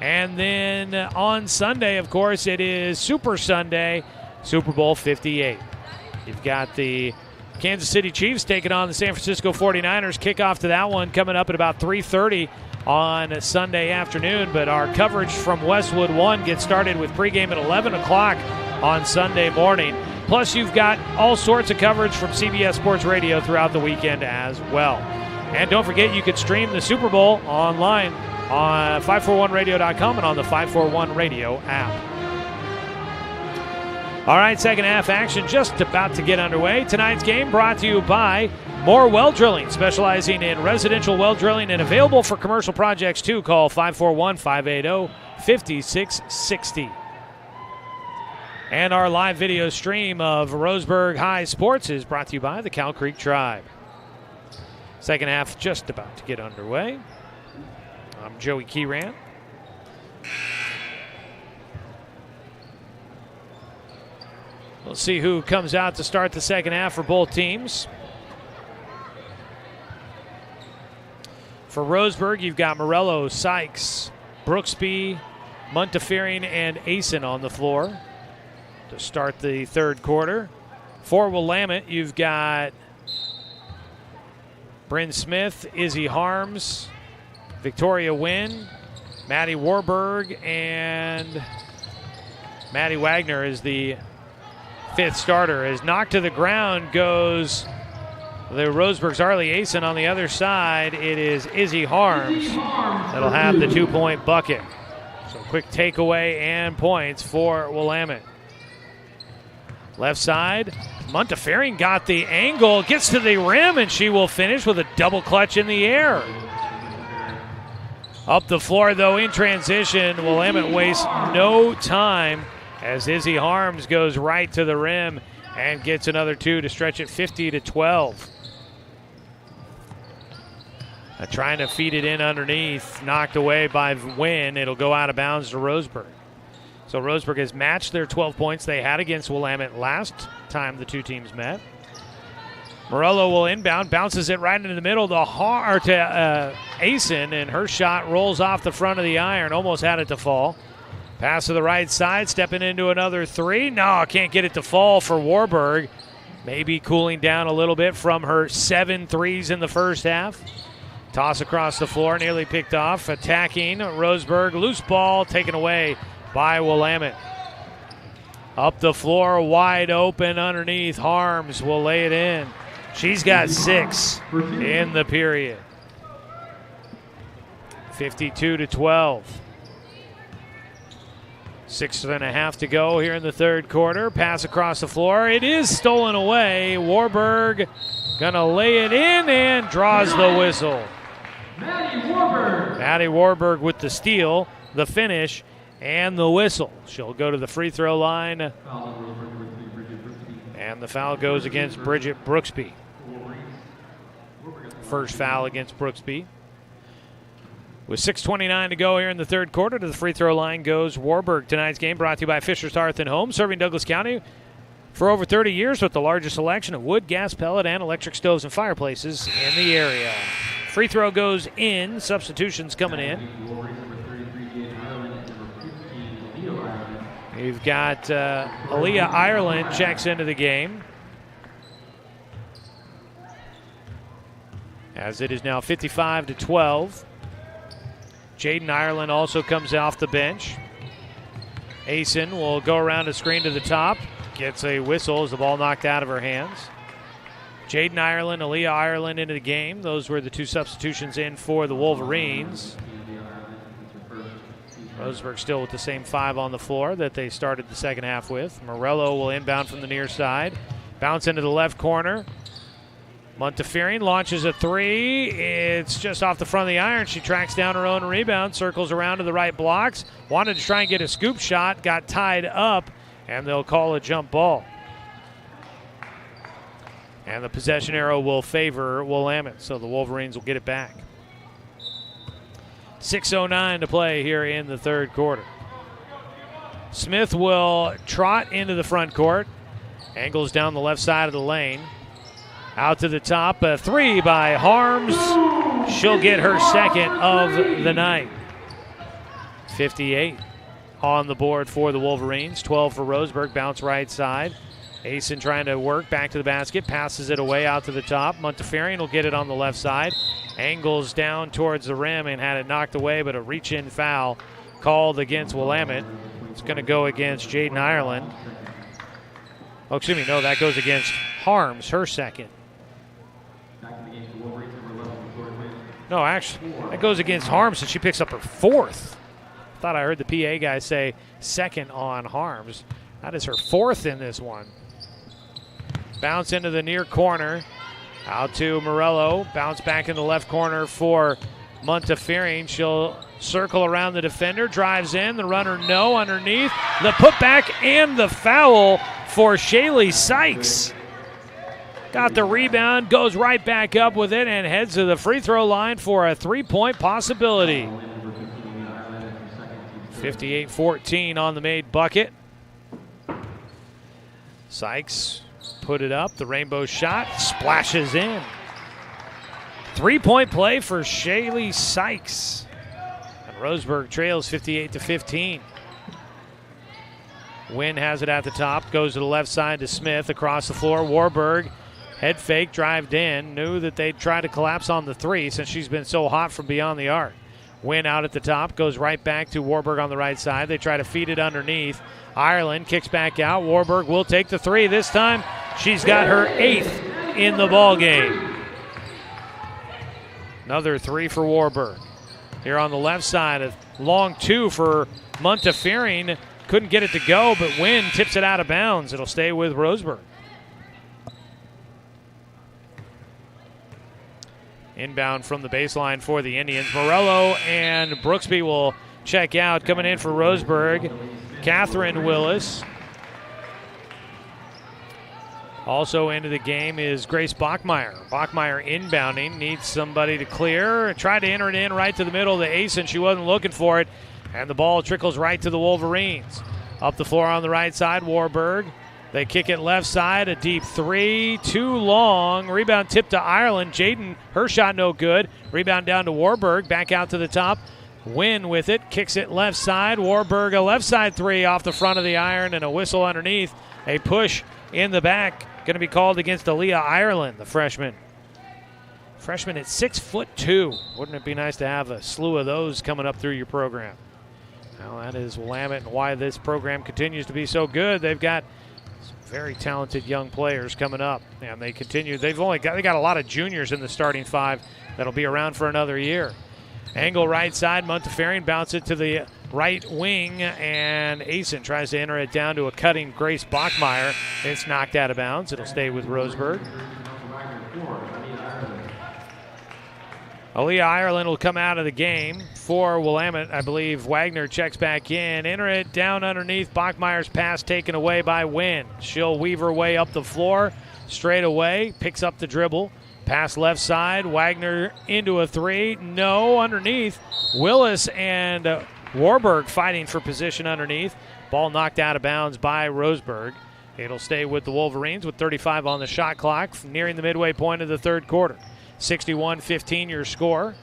And then on Sunday, of course, it is Super Sunday, Super Bowl 58. You've got the Kansas City Chiefs taking on the San Francisco 49ers. Kickoff to that one coming up at about 3:30 on Sunday afternoon. But our coverage from Westwood 1 gets started with pregame at 11 o'clock on Sunday morning. Plus, you've got all sorts of coverage from CBS Sports Radio throughout the weekend as well. And don't forget, you can stream the Super Bowl online on 541radio.com and on the 541 Radio app. All right, second half action just about to get underway. Tonight's game brought to you by More Well Drilling, specializing in residential well drilling and available for commercial projects too. Call 541-580-5660. And our live video stream of Roseburg High Sports is brought to you by the Cow Creek Tribe. Second half just about to get underway. I'm Joey Keyran. We'll see who comes out to start the second half for both teams. For Roseburg, you've got Morello, Sykes, Brooksby, Montefiore, and Asen on the floor to start the third quarter. For Willamette, you've got Bryn Smith, Izzy Harms, Victoria Wynn, Maddie Warburg, and Maddie Wagner is the fifth starter. As knocked to the ground goes the Roseburg's Arlie Asen. On the other side, it is Izzy Harms that'll have the 2-point bucket. So quick takeaway and points for Willamette. Left side, Montefiore got the angle, gets to the rim, and she will finish with a double clutch in the air. Up the floor, though, in transition, Willamette wastes no time as Izzy Harms goes right to the rim and gets another 2 to stretch it 50-12. Trying to feed it in underneath, knocked away by Wynn. It'll go out of bounds to Roseburg. So Roseburg has matched their 12 points they had against Willamette last time the two teams met. Morello will inbound, bounces it right into the middle to Asen, and her shot rolls off the front of the iron. Almost had it to fall. Pass to the right side, stepping into another three. No, can't get it to fall for Warburg. Maybe cooling down a little bit from her 7 threes in the first half. Toss across the floor, nearly picked off. Attacking Roseburg, loose ball taken away by Willamette. Up the floor, wide open underneath. Harms will lay it in. She's got 6 in the period. 52-12. 6.5 to go here in the third quarter. Pass across the floor. It is stolen away. Warburg gonna lay it in and draws the whistle. Maddie Warburg with the steal, the finish, and the whistle. She'll go to the free throw line. And the foul goes against Bridget Brooksby. First foul against Brooksby. With 6:29 to go here in the third quarter, to the free throw line goes Warburg. Tonight's game brought to you by Fisher's Hearth and Home, serving Douglas County for over 30 years with the largest selection of wood, gas, pellet, and electric stoves and fireplaces in the area. Free throw goes in. Substitutions coming in. We've got Aaliyah Ireland checks into the game. As it is now 55-12. Jaden Ireland also comes off the bench. Asen will go around a screen to the top. Gets a whistle as the ball knocked out of her hands. Jaden Ireland, Aaliyah Ireland into the game. Those were the 2 substitutions in for the Wolverines. Roseburg still with the same 5 on the floor that they started the second half with. Morello will inbound from the near side. Bounce into the left corner. Montefiore launches a 3. It's just off the front of the iron. She tracks down her own rebound, circles around to the right blocks. Wanted to try and get a scoop shot, got tied up, and they'll call a jump ball. And the possession arrow will favor Willamette, so the Wolverines will get it back. 6:09 to play here in the third quarter. Smith will trot into the front court. Angles down the left side of the lane. Out to the top, a 3 by Harms. She'll get her second of the night. 58 on the board for the Wolverines. 12 for Roseburg, bounce right side. Asen trying to work back to the basket, passes it away out to the top. Montefiore will get it on the left side. Angles down towards the rim and had it knocked away, but a reach-in foul called against Willamette. It's going to go against Jaden Ireland. Oh, excuse me, no, that goes against Harms, her second. No, actually, that goes against Harms, and she picks up her 4th. Thought I heard the PA guy say second on Harms. That is her 4th in this one. Bounce into the near corner. Out to Morello. Bounce back in the left corner for Montefiore. She'll circle around the defender. Drives in. The runner no underneath. The putback and the foul for Shaylee Sykes. Got the rebound, goes right back up with it, and heads to the free throw line for a 3-point possibility. 58-14 on the made bucket. Sykes put it up. The rainbow shot splashes in. 3-point play for Shaylee Sykes. And Roseburg trails 58-15. Wynn has it at the top. Goes to the left side to Smith. Across the floor, Warburg. Head fake, drived in. Knew that they'd try to collapse on the 3 since she's been so hot from beyond the arc. Wynn out at the top, goes right back to Warburg on the right side. They try to feed it underneath. Ireland kicks back out. Warburg will take the 3. This time she's got her 8th in the ball game. Another 3 for Warburg. Here on the left side, a long 2 for Montefiore. Couldn't get it to go, but Wynn tips it out of bounds. It'll stay with Roseburg. Inbound from the baseline for the Indians. Morello and Brooksby will check out. Coming in for Roseburg, Catherine Willis. Also into the game is Grace Bachmeyer. Bachmeyer inbounding, needs somebody to clear. Tried to enter it in right to the middle of the ace, and she wasn't looking for it. And the ball trickles right to the Wolverines. Up the floor on the right side, Warburg They kick it left side, a deep three, too long. Rebound tipped to Ireland. Jaden, her shot no good. Rebound down to Warburg, back out to the top. Wynn with it, kicks it left side. Warburg, a left side three off the front of the iron and a whistle underneath. A push in the back, going to be called against Aaliyah Ireland, the freshman. Freshman at 6'2". Wouldn't it be nice to have a slew of those coming up through your program? Well, that is Willamette and why this program continues to be so good. They've got some very talented young players coming up, and they continue. They got a lot of juniors in the starting five that'll be around for another year. Angle right side, Montefiore bounce it to the right wing, and Asen tries to enter it down to a cutting Grace Bachmeyer. It's knocked out of bounds. It'll stay with Roseburg. Aaliyah Ireland will come out of the game for Willamette. I believe Wagner checks back in. Enter it down underneath. Bachmeyer's pass taken away by Wynn. She'll weave her way up the floor. Straight away. Picks up the dribble. Pass left side. Wagner into a three. No, underneath. Willis and Warburg fighting for position underneath. Ball knocked out of bounds by Roseburg. It'll stay with the Wolverines with 35 on the shot clock, nearing the midway point of the third quarter. 61-15 your score.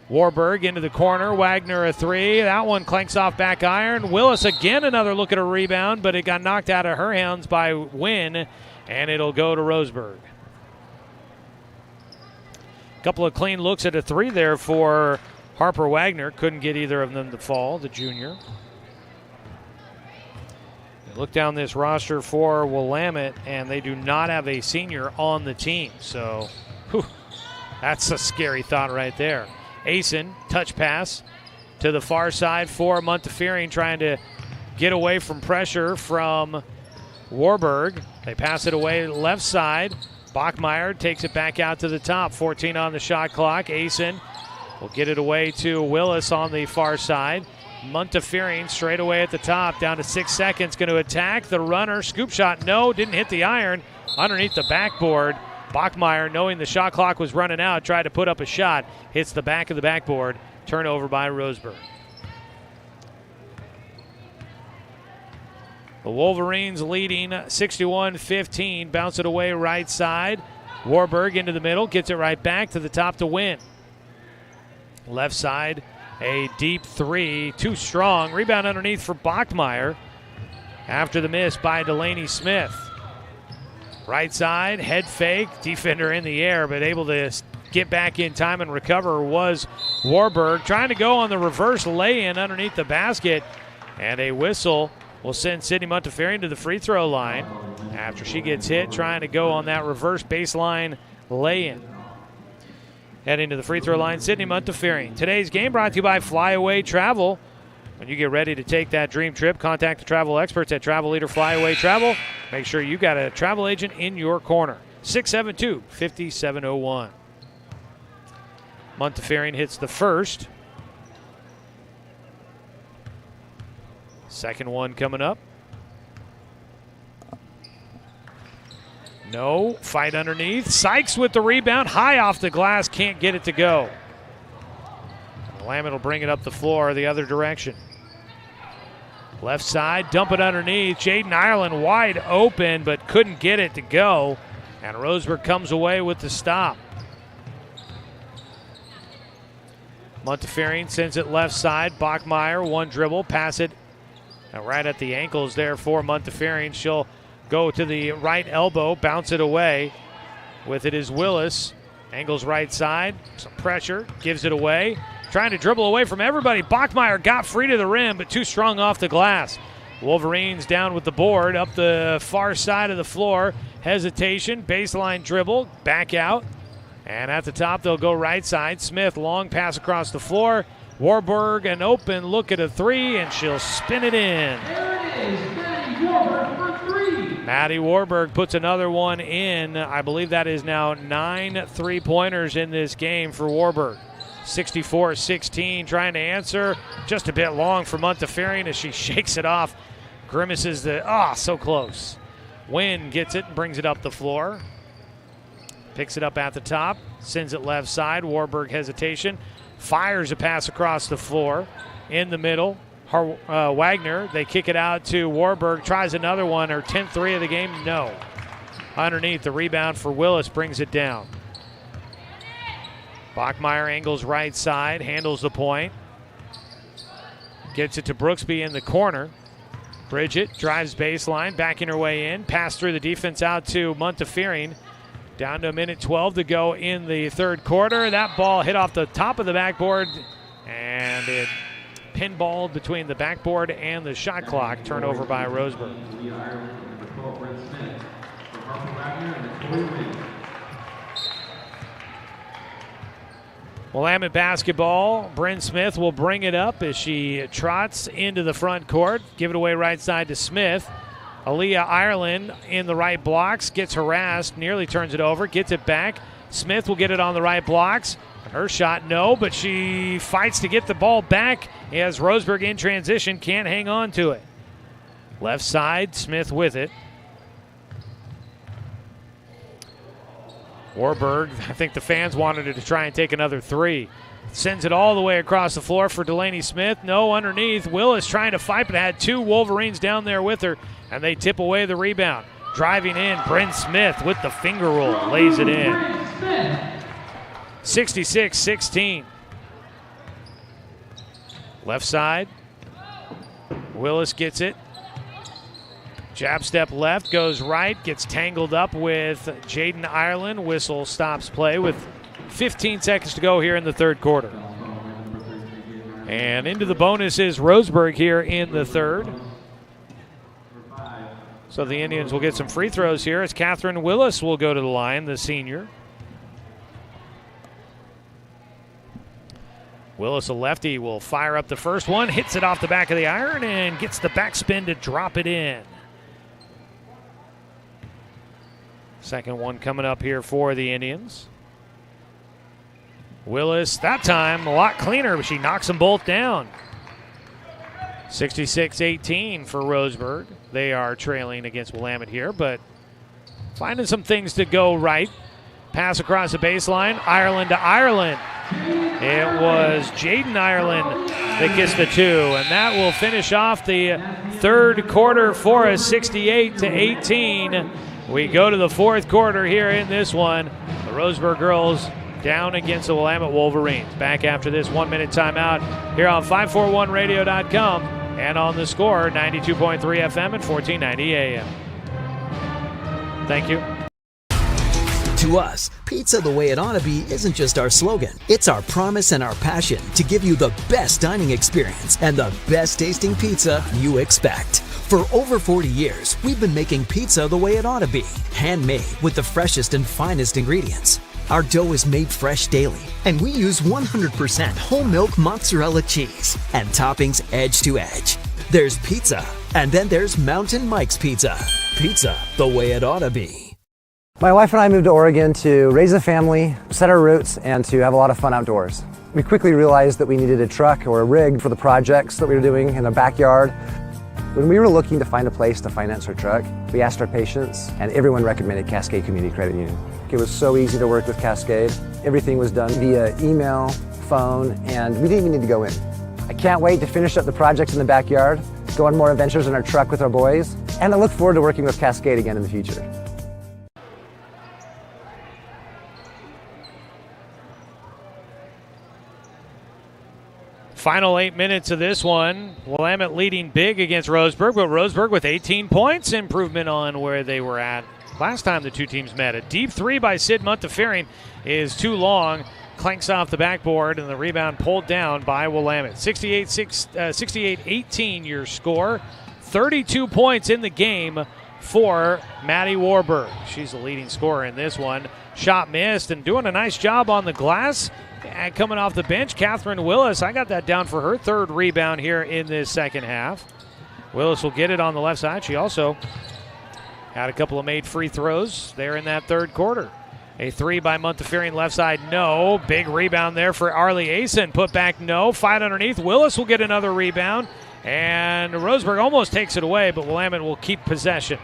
Warburg into the corner. Wagner a three. That one clanks off back iron. Willis again another look at a rebound, but it got knocked out of her hands by Wynn, and it'll go to Roseburg. Couple of clean looks at a three there for Harper Wagner. Couldn't get either of them to fall, the junior. Look down this roster for Willamette, and they do not have a senior on the team. So, that's a scary thought right there. Asen, touch pass to the far side for Montefiore, trying to get away from pressure from Warburg. They pass it away left side. Bachmeyer takes it back out to the top. 14 on the shot clock. Asen will get it away to Willis on the far side. Montefiore straight away at the top, down to 6 seconds, going to attack the runner. Scoop shot, no, didn't hit the iron. Underneath the backboard, Bachmeyer, knowing the shot clock was running out, tried to put up a shot, hits the back of the backboard. Turnover by Roseburg. The Wolverines leading 61-15. Bounce it away right side. Warburg into the middle, gets it right back to the top to Wynn. Left side, a deep three, too strong. Rebound underneath for Bachmeyer after the miss by Delaney Smith. Right side, head fake, defender in the air, but able to get back in time and recover was Warburg. Trying to go on the reverse lay-in underneath the basket, and a whistle will send Sydney Montefiore to the free throw line after she gets hit trying to go on that reverse baseline lay-in. Heading to the free throw line, Sydney Montefiore. Today's game brought to you by Flyaway Travel. When you get ready to take that dream trip, contact the travel experts at Travel Leader Flyaway Travel. Make sure you got a travel agent in your corner. 672-5701. Montefiore hits the first. Second one coming up. No, fight underneath. Sykes with the rebound, high off the glass, can't get it to go. Willamette will bring it up the floor the other direction. Left side, dump it underneath. Jaden Ireland wide open, but couldn't get it to go. And Roseburg comes away with the stop. Montefiore sends it left side. Bachmeyer, one dribble, pass it right at the ankles there for Montefiore. She'll go to the right elbow, bounce it away. With it is Willis. Angles right side, some pressure, gives it away. Trying to dribble away from everybody. Bachmeyer got free to the rim, but too strong off the glass. Wolverines down with the board up the far side of the floor. Hesitation, baseline dribble, back out. And at the top, they'll go right side. Smith, long pass across the floor. Warburg, an open look at a three, and she'll spin it in. There it is, Maddie Warburg for three. Maddie Warburg puts another one in. I believe that is now 9 three-pointers in this game for Warburg. 64-16, trying to answer. Just a bit long for Montefiore as she shakes it off. Grimaces so close. Wynn gets it and brings it up the floor. Picks it up at the top, sends it left side. Warburg hesitation. Fires a pass across the floor. In the middle, Wagner. They kick it out to Warburg. Tries another one. Her 10th three of the game. No. Underneath, the rebound for Willis brings it down. Bachmeyer angles right side. Handles the point. Gets it to Brooksby in the corner. Bridget drives baseline. Backing her way in. Pass through the defense out to Montefiore. Down to a minute 12 to go in the third quarter. That ball hit off the top of the backboard. And it pinballed between the backboard and the shot clock. Turnover by Roseburg. Willamette basketball. Bryn Smith will bring it up as she trots into the front court. Give it away right side to Smith. Aaliyah Ireland in the right blocks. Gets harassed. Nearly turns it over. Gets it back. Smith will get it on the right blocks. Her shot, no, but she fights to get the ball back as Roseburg in transition can't hang on to it. Left side, Smith with it. Warburg, I think the fans wanted her to try and take another three. Sends it all the way across the floor for Delaney Smith. No, underneath. Willis trying to fight, but had two Wolverines down there with her, and they tip away the rebound. Driving in, Bryn Smith with the finger roll, lays it in. 66-16. Left side. Willis gets it. Jab step left, goes right, gets tangled up with Jaden Ireland. Whistle stops play with 15 seconds to go here in the third quarter. And into the bonus is Roseburg here in the third. So the Indians will get some free throws here as Catherine Willis will go to the line, the senior. Willis, a lefty, will fire up the first one, hits it off the back of the iron, and gets the backspin to drop it in. Second one coming up here for the Indians. Willis, that time, a lot cleaner, but she knocks them both down. 66-18 for Roseburg. They are trailing against Willamette here, but finding some things to go right. Pass across the baseline, Ireland to Ireland. It was Jaden Ireland that gets the two, and that will finish off the third quarter for us, 68-18. We go to the fourth quarter here in this one. The Roseburg girls down against the Willamette Wolverines. Back after this 1 minute timeout here on 541radio.com and on the Score, 92.3 FM and 1490 AM. Thank you. To us, pizza the way it ought to be isn't just our slogan. It's our promise and our passion to give you the best dining experience and the best tasting pizza you expect. For over 40 years, we've been making pizza the way it ought to be. Handmade with the freshest and finest ingredients. Our dough is made fresh daily, and we use 100% whole milk mozzarella cheese and toppings edge to edge. There's pizza, and then there's Mountain Mike's Pizza. Pizza the way it ought to be. My wife and I moved to Oregon to raise a family, set our roots, and to have a lot of fun outdoors. We quickly realized that we needed a truck or a rig for the projects that we were doing in the backyard. When we were looking to find a place to finance our truck, we asked our patients, and everyone recommended Cascade Community Credit Union. It was so easy to work with Cascade. Everything was done via email, phone, and we didn't even need to go in. I can't wait to finish up the projects in the backyard, go on more adventures in our truck with our boys, and I look forward to working with Cascade again in the future. Final 8 minutes of this one. Willamette leading big against Roseburg, but Roseburg with 18 points. Improvement on where they were at last time the two teams met. A deep three by Sid Montefiore is too long. Clanks off the backboard, and the rebound pulled down by Willamette. 68-18 your score. 32 points in the game for Maddie Warburg. She's the leading scorer in this one. Shot missed, and doing a nice job on the glass. And coming off the bench, Catherine Willis. I got that down for her third rebound here in this second half. Willis will get it on the left side. She also had a couple of made free throws there in that third quarter. A three by Montefiore left side, no. Big rebound there for Arlie Asen. Put back, no. Fight underneath. Willis will get another rebound. And Roseburg almost takes it away, but Willamette will keep possession.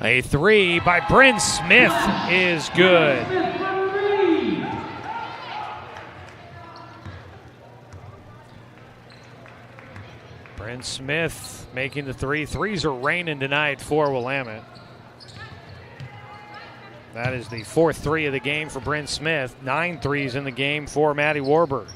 A three by Bryn Smith is good. Bryn Smith making the three. Threes are raining tonight for Willamette. That is the fourth three of the game for Bryn Smith. 9 threes in the game for Maddie Warburg.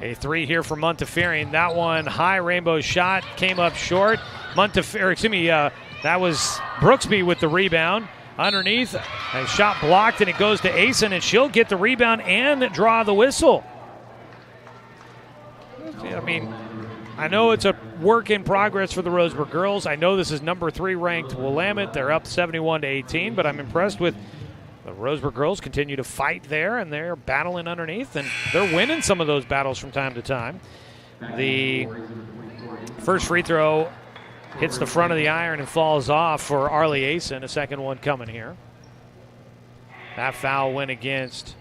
A three here for Montefiore. That one high rainbow shot came up short. That was Brooksby with the rebound. Underneath, a shot blocked, and it goes to Asen, and she'll get the rebound and draw the whistle. I mean, I know it's a work in progress for the Roseburg girls. I know this is number 3 ranked Willamette. They're up 71-18, but I'm impressed with the Roseburg girls continue to fight there, and they're battling underneath, and they're winning some of those battles from time to time. The first free throw hits the front of the iron and falls off for Arlie Asen. A second one coming here. That foul went against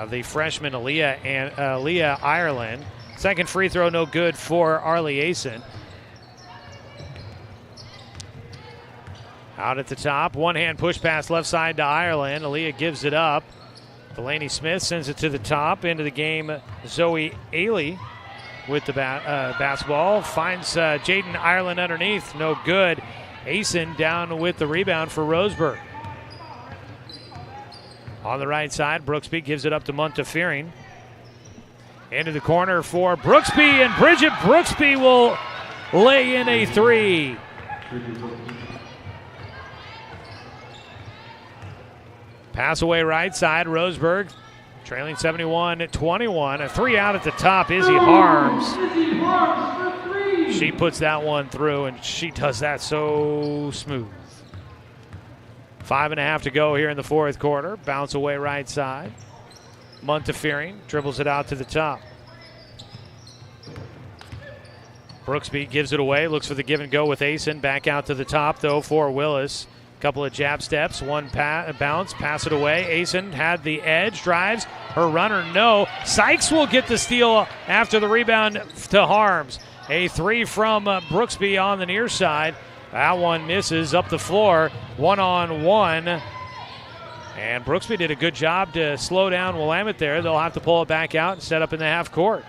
the freshman Aaliyah Ireland. Second free throw no good for Arlie Asen. Out at the top, one-hand push pass left side to Ireland. Aaliyah gives it up. Delaney Smith sends it to the top. Into the game, Zoe Ailey with the basketball. Finds Jaden Ireland underneath. No good. Asen down with the rebound for Roseburg. On the right side, Brooksby gives it up to Montefiore. Into the corner for Brooksby, and Bridget Brooksby will lay in a three. Pass away right side, Roseburg trailing 71-21. A three out at the top, Izzy Harms. She puts that one through, and she does that so smooth. 5.5 to go here in the fourth quarter. Bounce away right side. Montefiore dribbles it out to the top. Brooksby gives it away, looks for the give and go with Asen. Back out to the top, though, for Willis. Couple of jab steps, one bounce, pass it away. Asen had the edge, drives, her runner, no. Sykes will get the steal after the rebound to Harms. A three from Brooksby on the near side. That one misses up the floor, 1-on-1. And Brooksby did a good job to slow down Willamette there. They'll have to pull it back out and set up in the half court.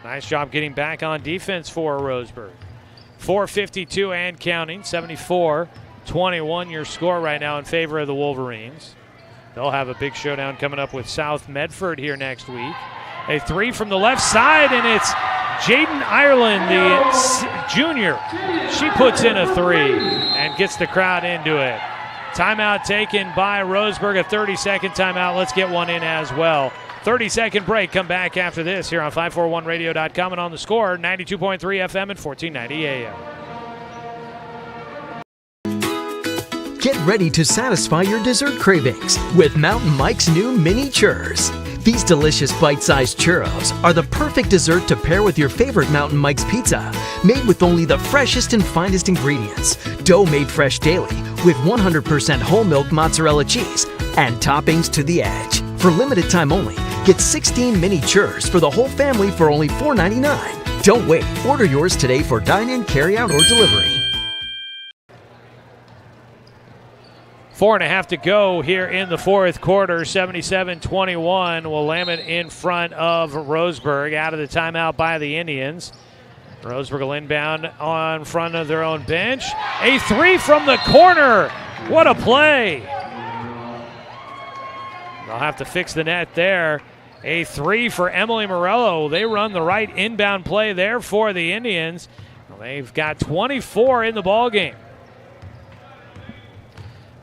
Nice job getting back on defense for Roseburg. 4:52 and counting, 74-21 your score right now in favor of the Wolverines. They'll have a big showdown coming up with South Medford here next week. A three from the left side, and it's Jaden Ireland, the junior. She puts in a three and gets the crowd into it. Timeout taken by Roseburg, a 30-second timeout. Let's get one in as well. 30-second break. Come back after this here on 541radio.com and on the score, 92.3 FM and 1490 AM. Get ready to satisfy your dessert cravings with Mountain Mike's new mini churros. These delicious bite-sized churros are the perfect dessert to pair with your favorite Mountain Mike's pizza. Made with only the freshest and finest ingredients. Dough made fresh daily with 100% whole milk mozzarella cheese and toppings to the edge. For limited time only, get 16 mini churros for the whole family for only $4.99. Don't wait. Order yours today for dine-in, carry-out, or delivery. 4.5 to go here in the fourth quarter. 77-21. Willamette in front of Roseburg. Out of the timeout by the Indians. Roseburg will inbound on front of their own bench. A three from the corner. What a play. They'll have to fix the net there. A three for Emily Morello. They run the right inbound play there for the Indians. Well, they've got 24 in the ballgame.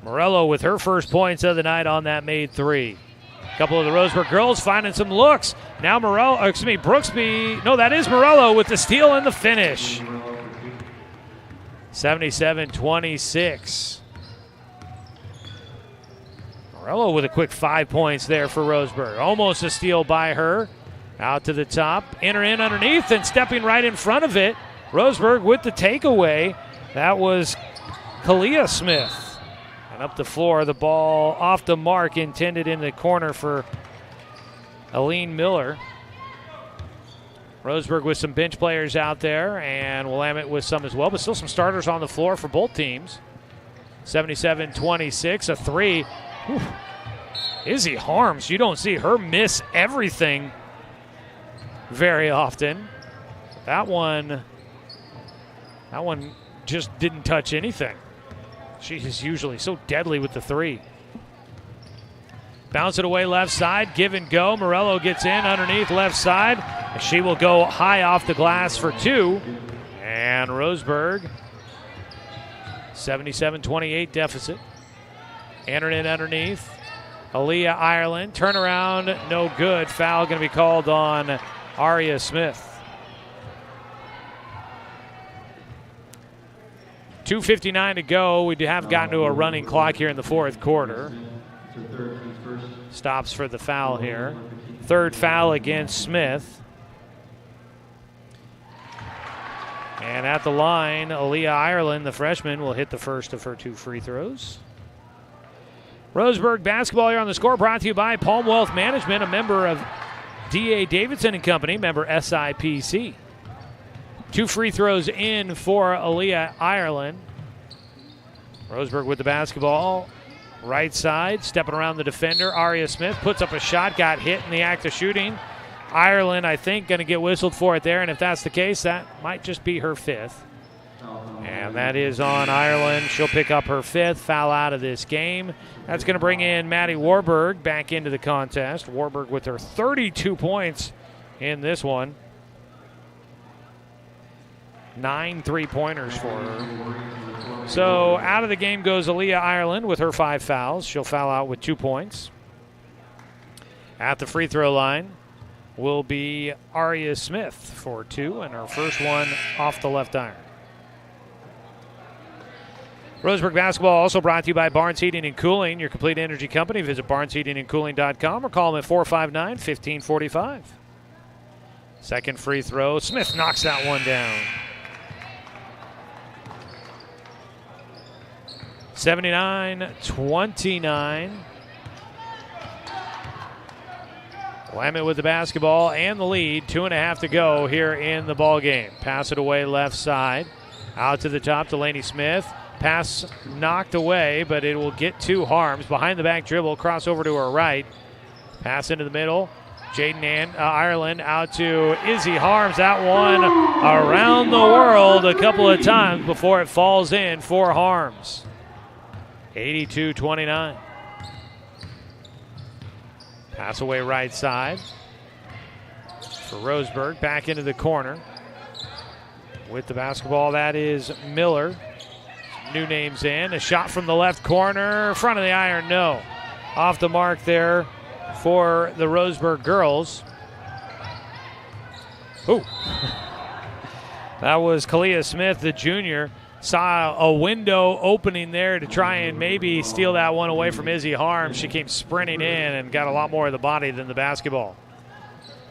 Morello with her first points of the night on that made three. A couple of the Roseburg girls finding some looks. Now Brooksby. No, that is Morello with the steal and the finish. 77-26. Morello with a quick 5 points there for Roseburg. Almost a steal by her. Out to the top. In underneath and stepping right in front of it. Roseburg with the takeaway. That was Kalia Smith. And up the floor, the ball off the mark, intended in the corner for Aline Miller. Roseburg with some bench players out there, and Willamette with some as well, but still some starters on the floor for both teams. 77-26, a three. Whew. Izzy Harms, you don't see her miss everything very often. That one just didn't touch anything. She is usually so deadly with the three. Bounce it away left side, give and go. Morello gets in underneath left side. She will go high off the glass for two. And Roseburg, 77-28 deficit. Entering it underneath. Aaliyah Ireland, turnaround, no good. Foul going to be called on Aria Smith. 2:59 to go. We have gotten to a running clock here in the fourth quarter. Stops for the foul here. Third foul against Smith. And at the line, Aaliyah Ireland, the freshman, will hit the first of her two free throws. Roseburg basketball here on the score, brought to you by Palm Wealth Management, a member of D.A. Davidson & Company, member SIPC. Two free throws in for Aaliyah Ireland. Roseburg with the basketball. Right side, stepping around the defender. Aria Smith puts up a shot, got hit in the act of shooting. Ireland, I think, going to get whistled for it there, and if that's the case, that might just be her fifth. And that is on Ireland. She'll pick up her fifth foul out of this game. That's going to bring in Maddie Warburg back into the contest. Warburg with her 32 points in this one. 9 3-pointers for her. So out of the game goes Aaliyah Ireland with her 5 fouls. She'll foul out with 2 points. At the free throw line will be Aria Smith for 2, and her first one off the left iron. Roseburg basketball also brought to you by Barnes Heating and Cooling, your complete energy company. Visit barnesheatingandcooling.com or call them at 459-1545. Second free throw. Smith knocks that one down. 79-29. Willamette with the basketball and the lead. 2.5 to go here in the ball game. Pass it away left side. Out to the top, Delaney Smith. Pass knocked away, but it will get to Harms. Behind the back dribble, cross over to her right. Pass into the middle. Jaden Ireland out to Izzy Harms. That one around the world a couple of times before it falls in for Harms. 82-29. Pass away right side for Roseburg. Back into the corner. With the basketball, that is Miller. New names in. A shot from the left corner. Front of the iron, no. Off the mark there for the Roseburg girls. Ooh. That was Kalia Smith, the junior. Saw a window opening there to try and maybe steal that one away from Izzy Harms. She came sprinting in and got a lot more of the body than the basketball.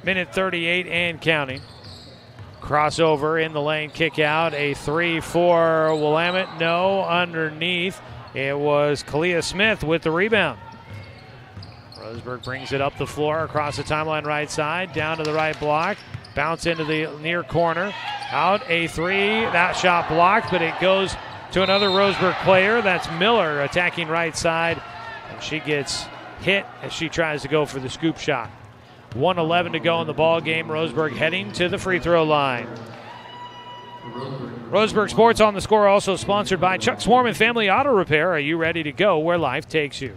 Minute 38 and counting. Crossover in the lane, kick out. A 3 for Willamette. No, underneath. It was Kalia Smith with the rebound. Roseburg brings it up the floor across the timeline right side, down to the right block. Bounce into the near corner. Out, a 3. That shot blocked, but it goes to another Roseburg player. That's Miller attacking right side. And she gets hit as she tries to go for the scoop shot. 1:11 to go in the ball game. Roseburg heading to the free throw line. Roseburg Sports on the Score also sponsored by Chuck Swarman Family Auto Repair. Are you ready to go where life takes you?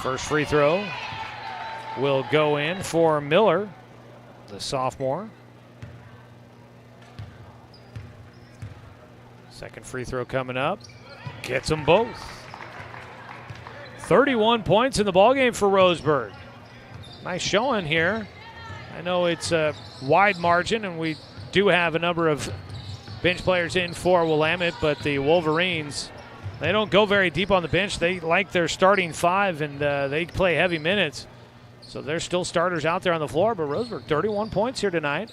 First free throw will go in for Miller, the sophomore. Second free throw coming up. Gets them both. 31 points in the ballgame for Roseburg. Nice showing here. I know it's a wide margin, and we do have a number of bench players in for Willamette, but the Wolverines, they don't go very deep on the bench. They like their starting 5, and they play heavy minutes. So there's still starters out there on the floor, but Roseburg, 31 points here tonight.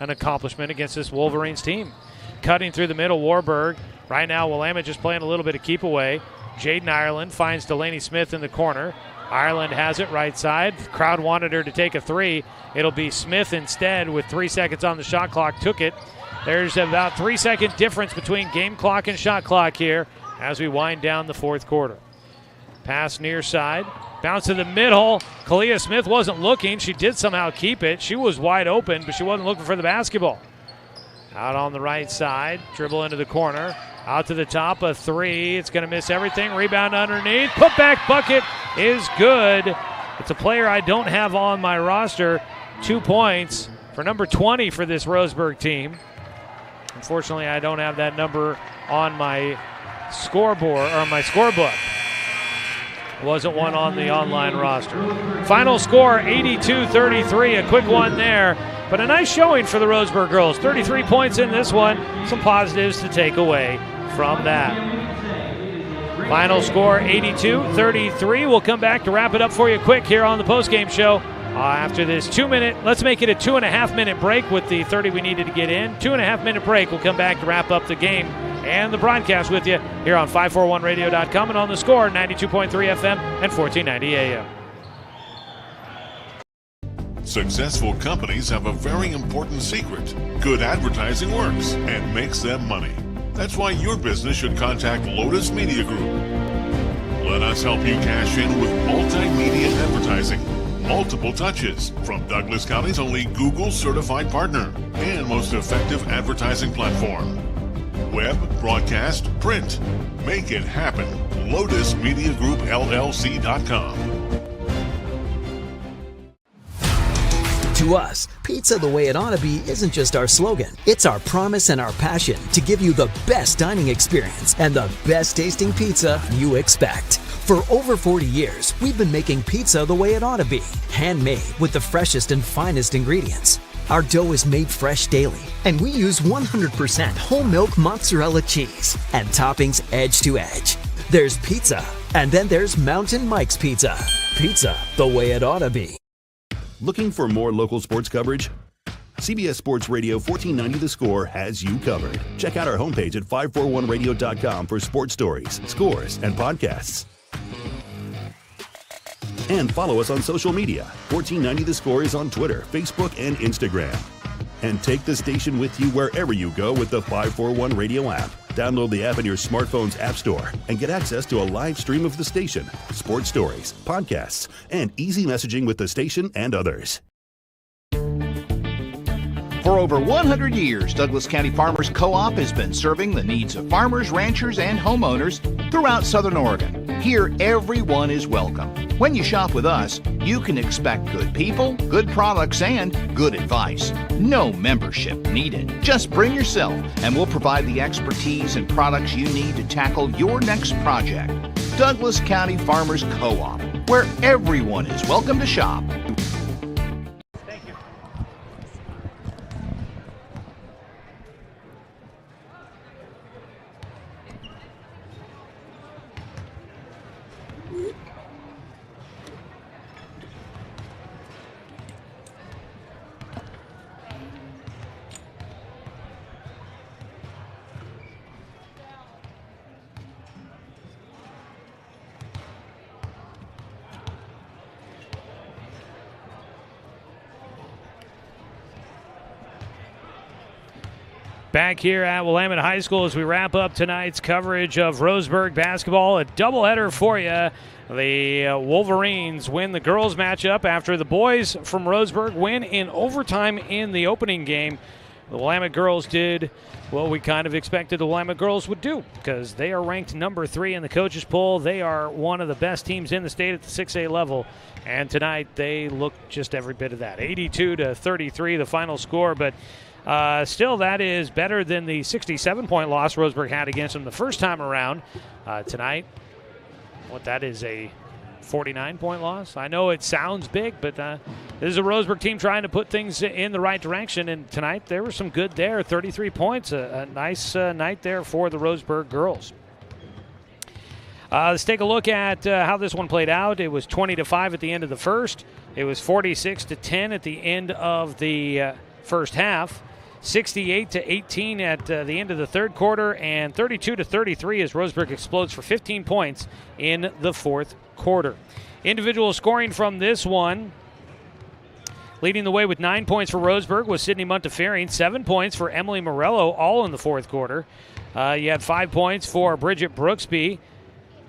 An accomplishment against this Wolverines team. Cutting through the middle, Warburg. Right now, Willamette just playing a little bit of keep away. Jaden Ireland finds Delaney Smith in the corner. Ireland has it right side. The crowd wanted her to take a 3. It'll be Smith instead with 3 seconds on the shot clock. Took it. There's about 3-second difference between game clock and shot clock here as we wind down the fourth quarter. Pass near side. Bounce to the middle. Kalia Smith wasn't looking. She did somehow keep it. She was wide open, but she wasn't looking for the basketball. Out on the right side, dribble into the corner. Out to the top, a three. It's going to miss everything. Rebound underneath. Put-back bucket is good. It's a player I don't have on my roster. 2 points for number 20 for this Roseburg team. Unfortunately, I don't have that number on my scoreboard or my scorebook. Wasn't one on the online roster. Final score, 82-33. A quick one there. But a nice showing for the Roseburg girls. 33 points in this one. Some positives to take away from that. Final score, 82-33. We'll come back to wrap it up for you quick here on the postgame show. After this 2 minute, let's make it a 2.5 minute break with the 30 we needed to get in. 2.5 minute break. We'll come back to wrap up the game and the broadcast with you here on 541radio.com and on the score, 92.3 FM and 1490 AM. Successful companies have a very important secret. Good advertising works and makes them money. That's why your business should contact Lotus Media Group. Let us help you cash in with multimedia advertising. Multiple touches from Douglas County's only Google certified partner and most effective advertising platform. Web, broadcast, print. Make it happen. LotusMediaGroupLLC.com. To us, pizza the way it ought to be isn't just our slogan. It's our promise and our passion to give you the best dining experience and the best tasting pizza you expect. For over 40 years, we've been making pizza the way it ought to be. Handmade with the freshest and finest ingredients. Our dough is made fresh daily, and we use 100% whole milk mozzarella cheese and toppings edge to edge. There's pizza, and then there's Mountain Mike's Pizza. Pizza the way it ought to be. Looking for more local sports coverage? CBS Sports Radio 1490 The Score has you covered. Check out our homepage at 541radio.com for sports stories, scores, and podcasts. And follow us on social media. 1490 The Score is on Twitter, Facebook, and Instagram. And take the station with you wherever you go with the 541 Radio app. Download the app in your smartphone's app store and get access to a live stream of the station, sports stories, podcasts, and easy messaging with the station and others. For over 100 years, Douglas County Farmers Co-op has been serving the needs of farmers, ranchers, and homeowners throughout Southern Oregon. Here, everyone is welcome. When you shop with us, you can expect good people, good products, and good advice. No membership needed. Just bring yourself, and we'll provide the expertise and products you need to tackle your next project. Douglas County Farmers Co-op, where everyone is welcome to shop. Back here at Willamette High School as we wrap up tonight's coverage of Roseburg basketball. A doubleheader for you. The Wolverines win the girls matchup after the boys from Roseburg win in overtime in the opening game. The Willamette girls did what we kind of expected the Willamette girls would do because they are ranked number 3 in the coaches poll. They are one of the best teams in the state at the 6A level. And tonight they look just every bit of that. 82-33 the final score, but still, that is better than the 67-point loss Roseburg had against them the first time around. Tonight, that is a 49-point loss. I know it sounds big, but this is a Roseburg team trying to put things in the right direction. And tonight, there was some good there. 33 points, a nice night there for the Roseburg girls. Let's take a look at how this one played out. It was 20-5 at the end of the first. It was 46-10 at the end of the first half. 68-18 at the end of the third quarter, and 32-33 as Roseburg explodes for 15 points in the fourth quarter. Individual scoring from this one, leading the way with 9 points for Roseburg was Sydney Montefiore, 7 points for Emily Morello, all in the fourth quarter. You had 5 points for Bridget Brooksby,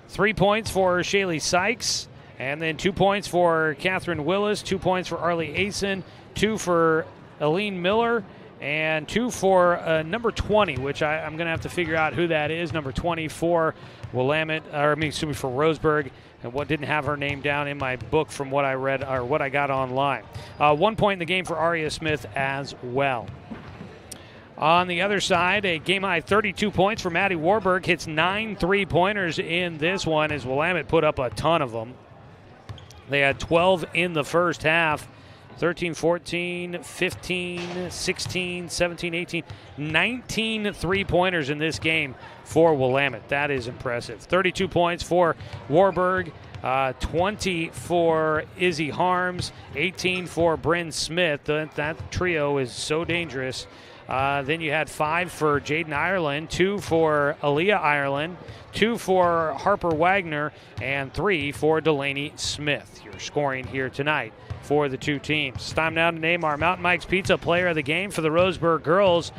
3 points for Shaylee Sykes, And then 2 points for Catherine Willis, 2 points for Arlie Asen, 2 for Aline Miller, and 2 for number 20, which I'm going to have to figure out who that is. Number 20 for Willamette, for Roseburg, and what didn't have her name down in my book from what I read or what I got online. 1 point in the game for Aria Smith as well. On the other side, a game-high 32 points for Maddie Warburg. Hits 9 3-pointers in this one as Willamette put up a ton of them. They had 12 in the first half. 13, 14, 15, 16, 17, 18, 19 three-pointers in this game for Willamette. That is impressive. 32 points for Warburg, 20 for Izzy Harms, 18 for Bryn Smith. That trio is so dangerous. Then you had 5 for Jaden Ireland, 2 for Aaliyah Ireland, 2 for Harper Wagner, and 3 for Delaney Smith. Your scoring here tonight for the two teams. It's time now to name our Mountain Mike's Pizza Player of the Game for the Roseburg girls.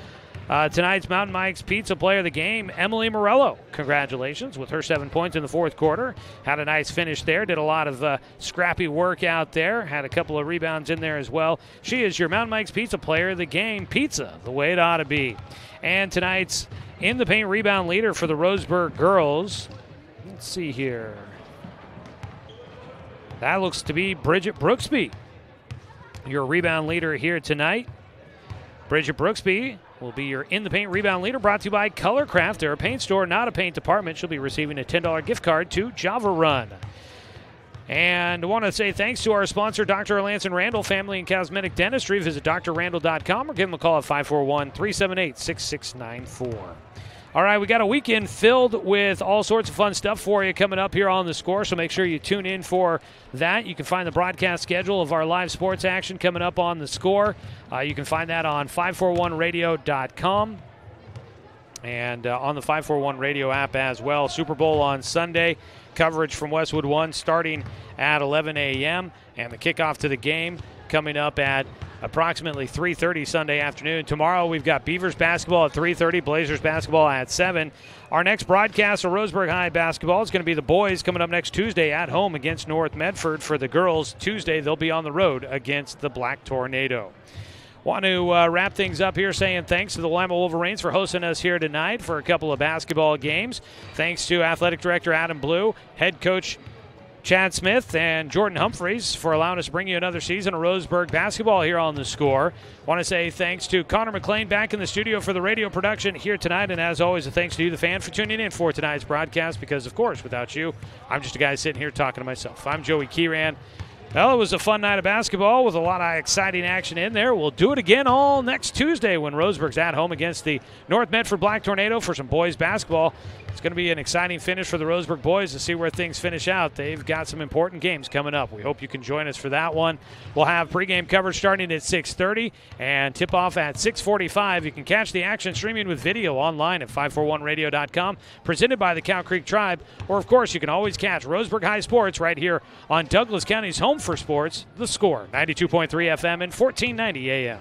Tonight's Mountain Mike's Pizza Player of the Game, Emily Morello. Congratulations with her 7 points in the fourth quarter. Had a nice finish there. Did a lot of scrappy work out there. Had a couple of rebounds in there as well. She is your Mountain Mike's Pizza Player of the Game. Pizza, the way it ought to be. And tonight's in the paint rebound leader for the Roseburg girls. Let's see here. That looks to be Bridget Brooksby, your rebound leader here tonight. Bridget Brooksby will be your in the paint rebound leader, brought to you by Colorcraft. They're a paint store, not a paint department. She'll be receiving a $10 gift card to Java Run. And I want to say thanks to our sponsor, Dr. Lance and Randall Family and Cosmetic Dentistry. Visit drrandall.com or give them a call at 541-378-6694. All right, we got a weekend filled with all sorts of fun stuff for you coming up here on The Score, so make sure you tune in for that. You can find the broadcast schedule of our live sports action coming up on The Score. You can find that on 541radio.com and on the 541 Radio app as well. Super Bowl on Sunday, coverage from Westwood One starting at 11 a.m., and the kickoff to the game coming up at approximately 3:30 Sunday afternoon. Tomorrow we've got Beavers basketball at 3:30, Blazers basketball at 7. Our next broadcast of Roseburg High basketball is going to be the boys coming up next Tuesday at home against North Medford. For the girls, Tuesday they'll be on the road against the Black Tornado. Want to wrap things up here saying thanks to the Willamette Wolverines for hosting us here tonight for a couple of basketball games. Thanks to Athletic Director Adam Blue, Head Coach Chad Smith, and Jordan Humphreys for allowing us to bring you another season of Roseburg basketball here on The Score. Want to say thanks to Connor McLean back in the studio for the radio production here tonight, and as always, a thanks to you, the fan, for tuning in for tonight's broadcast, because, of course, without you, I'm just a guy sitting here talking to myself. I'm Joey Kieran. Well, it was a fun night of basketball with a lot of exciting action in there. We'll do it again all next Tuesday when Roseburg's at home against the North Medford Black Tornado for some boys basketball. It's going to be an exciting finish for the Roseburg boys to see where things finish out. They've got some important games coming up. We hope you can join us for that one. We'll have pregame coverage starting at 6:30 and tip-off at 6:45. You can catch the action streaming with video online at 541radio.com, presented by the Cow Creek Tribe. Or, of course, you can always catch Roseburg High Sports right here on Douglas County's home for sports, The Score, 92.3 FM and 1490 AM.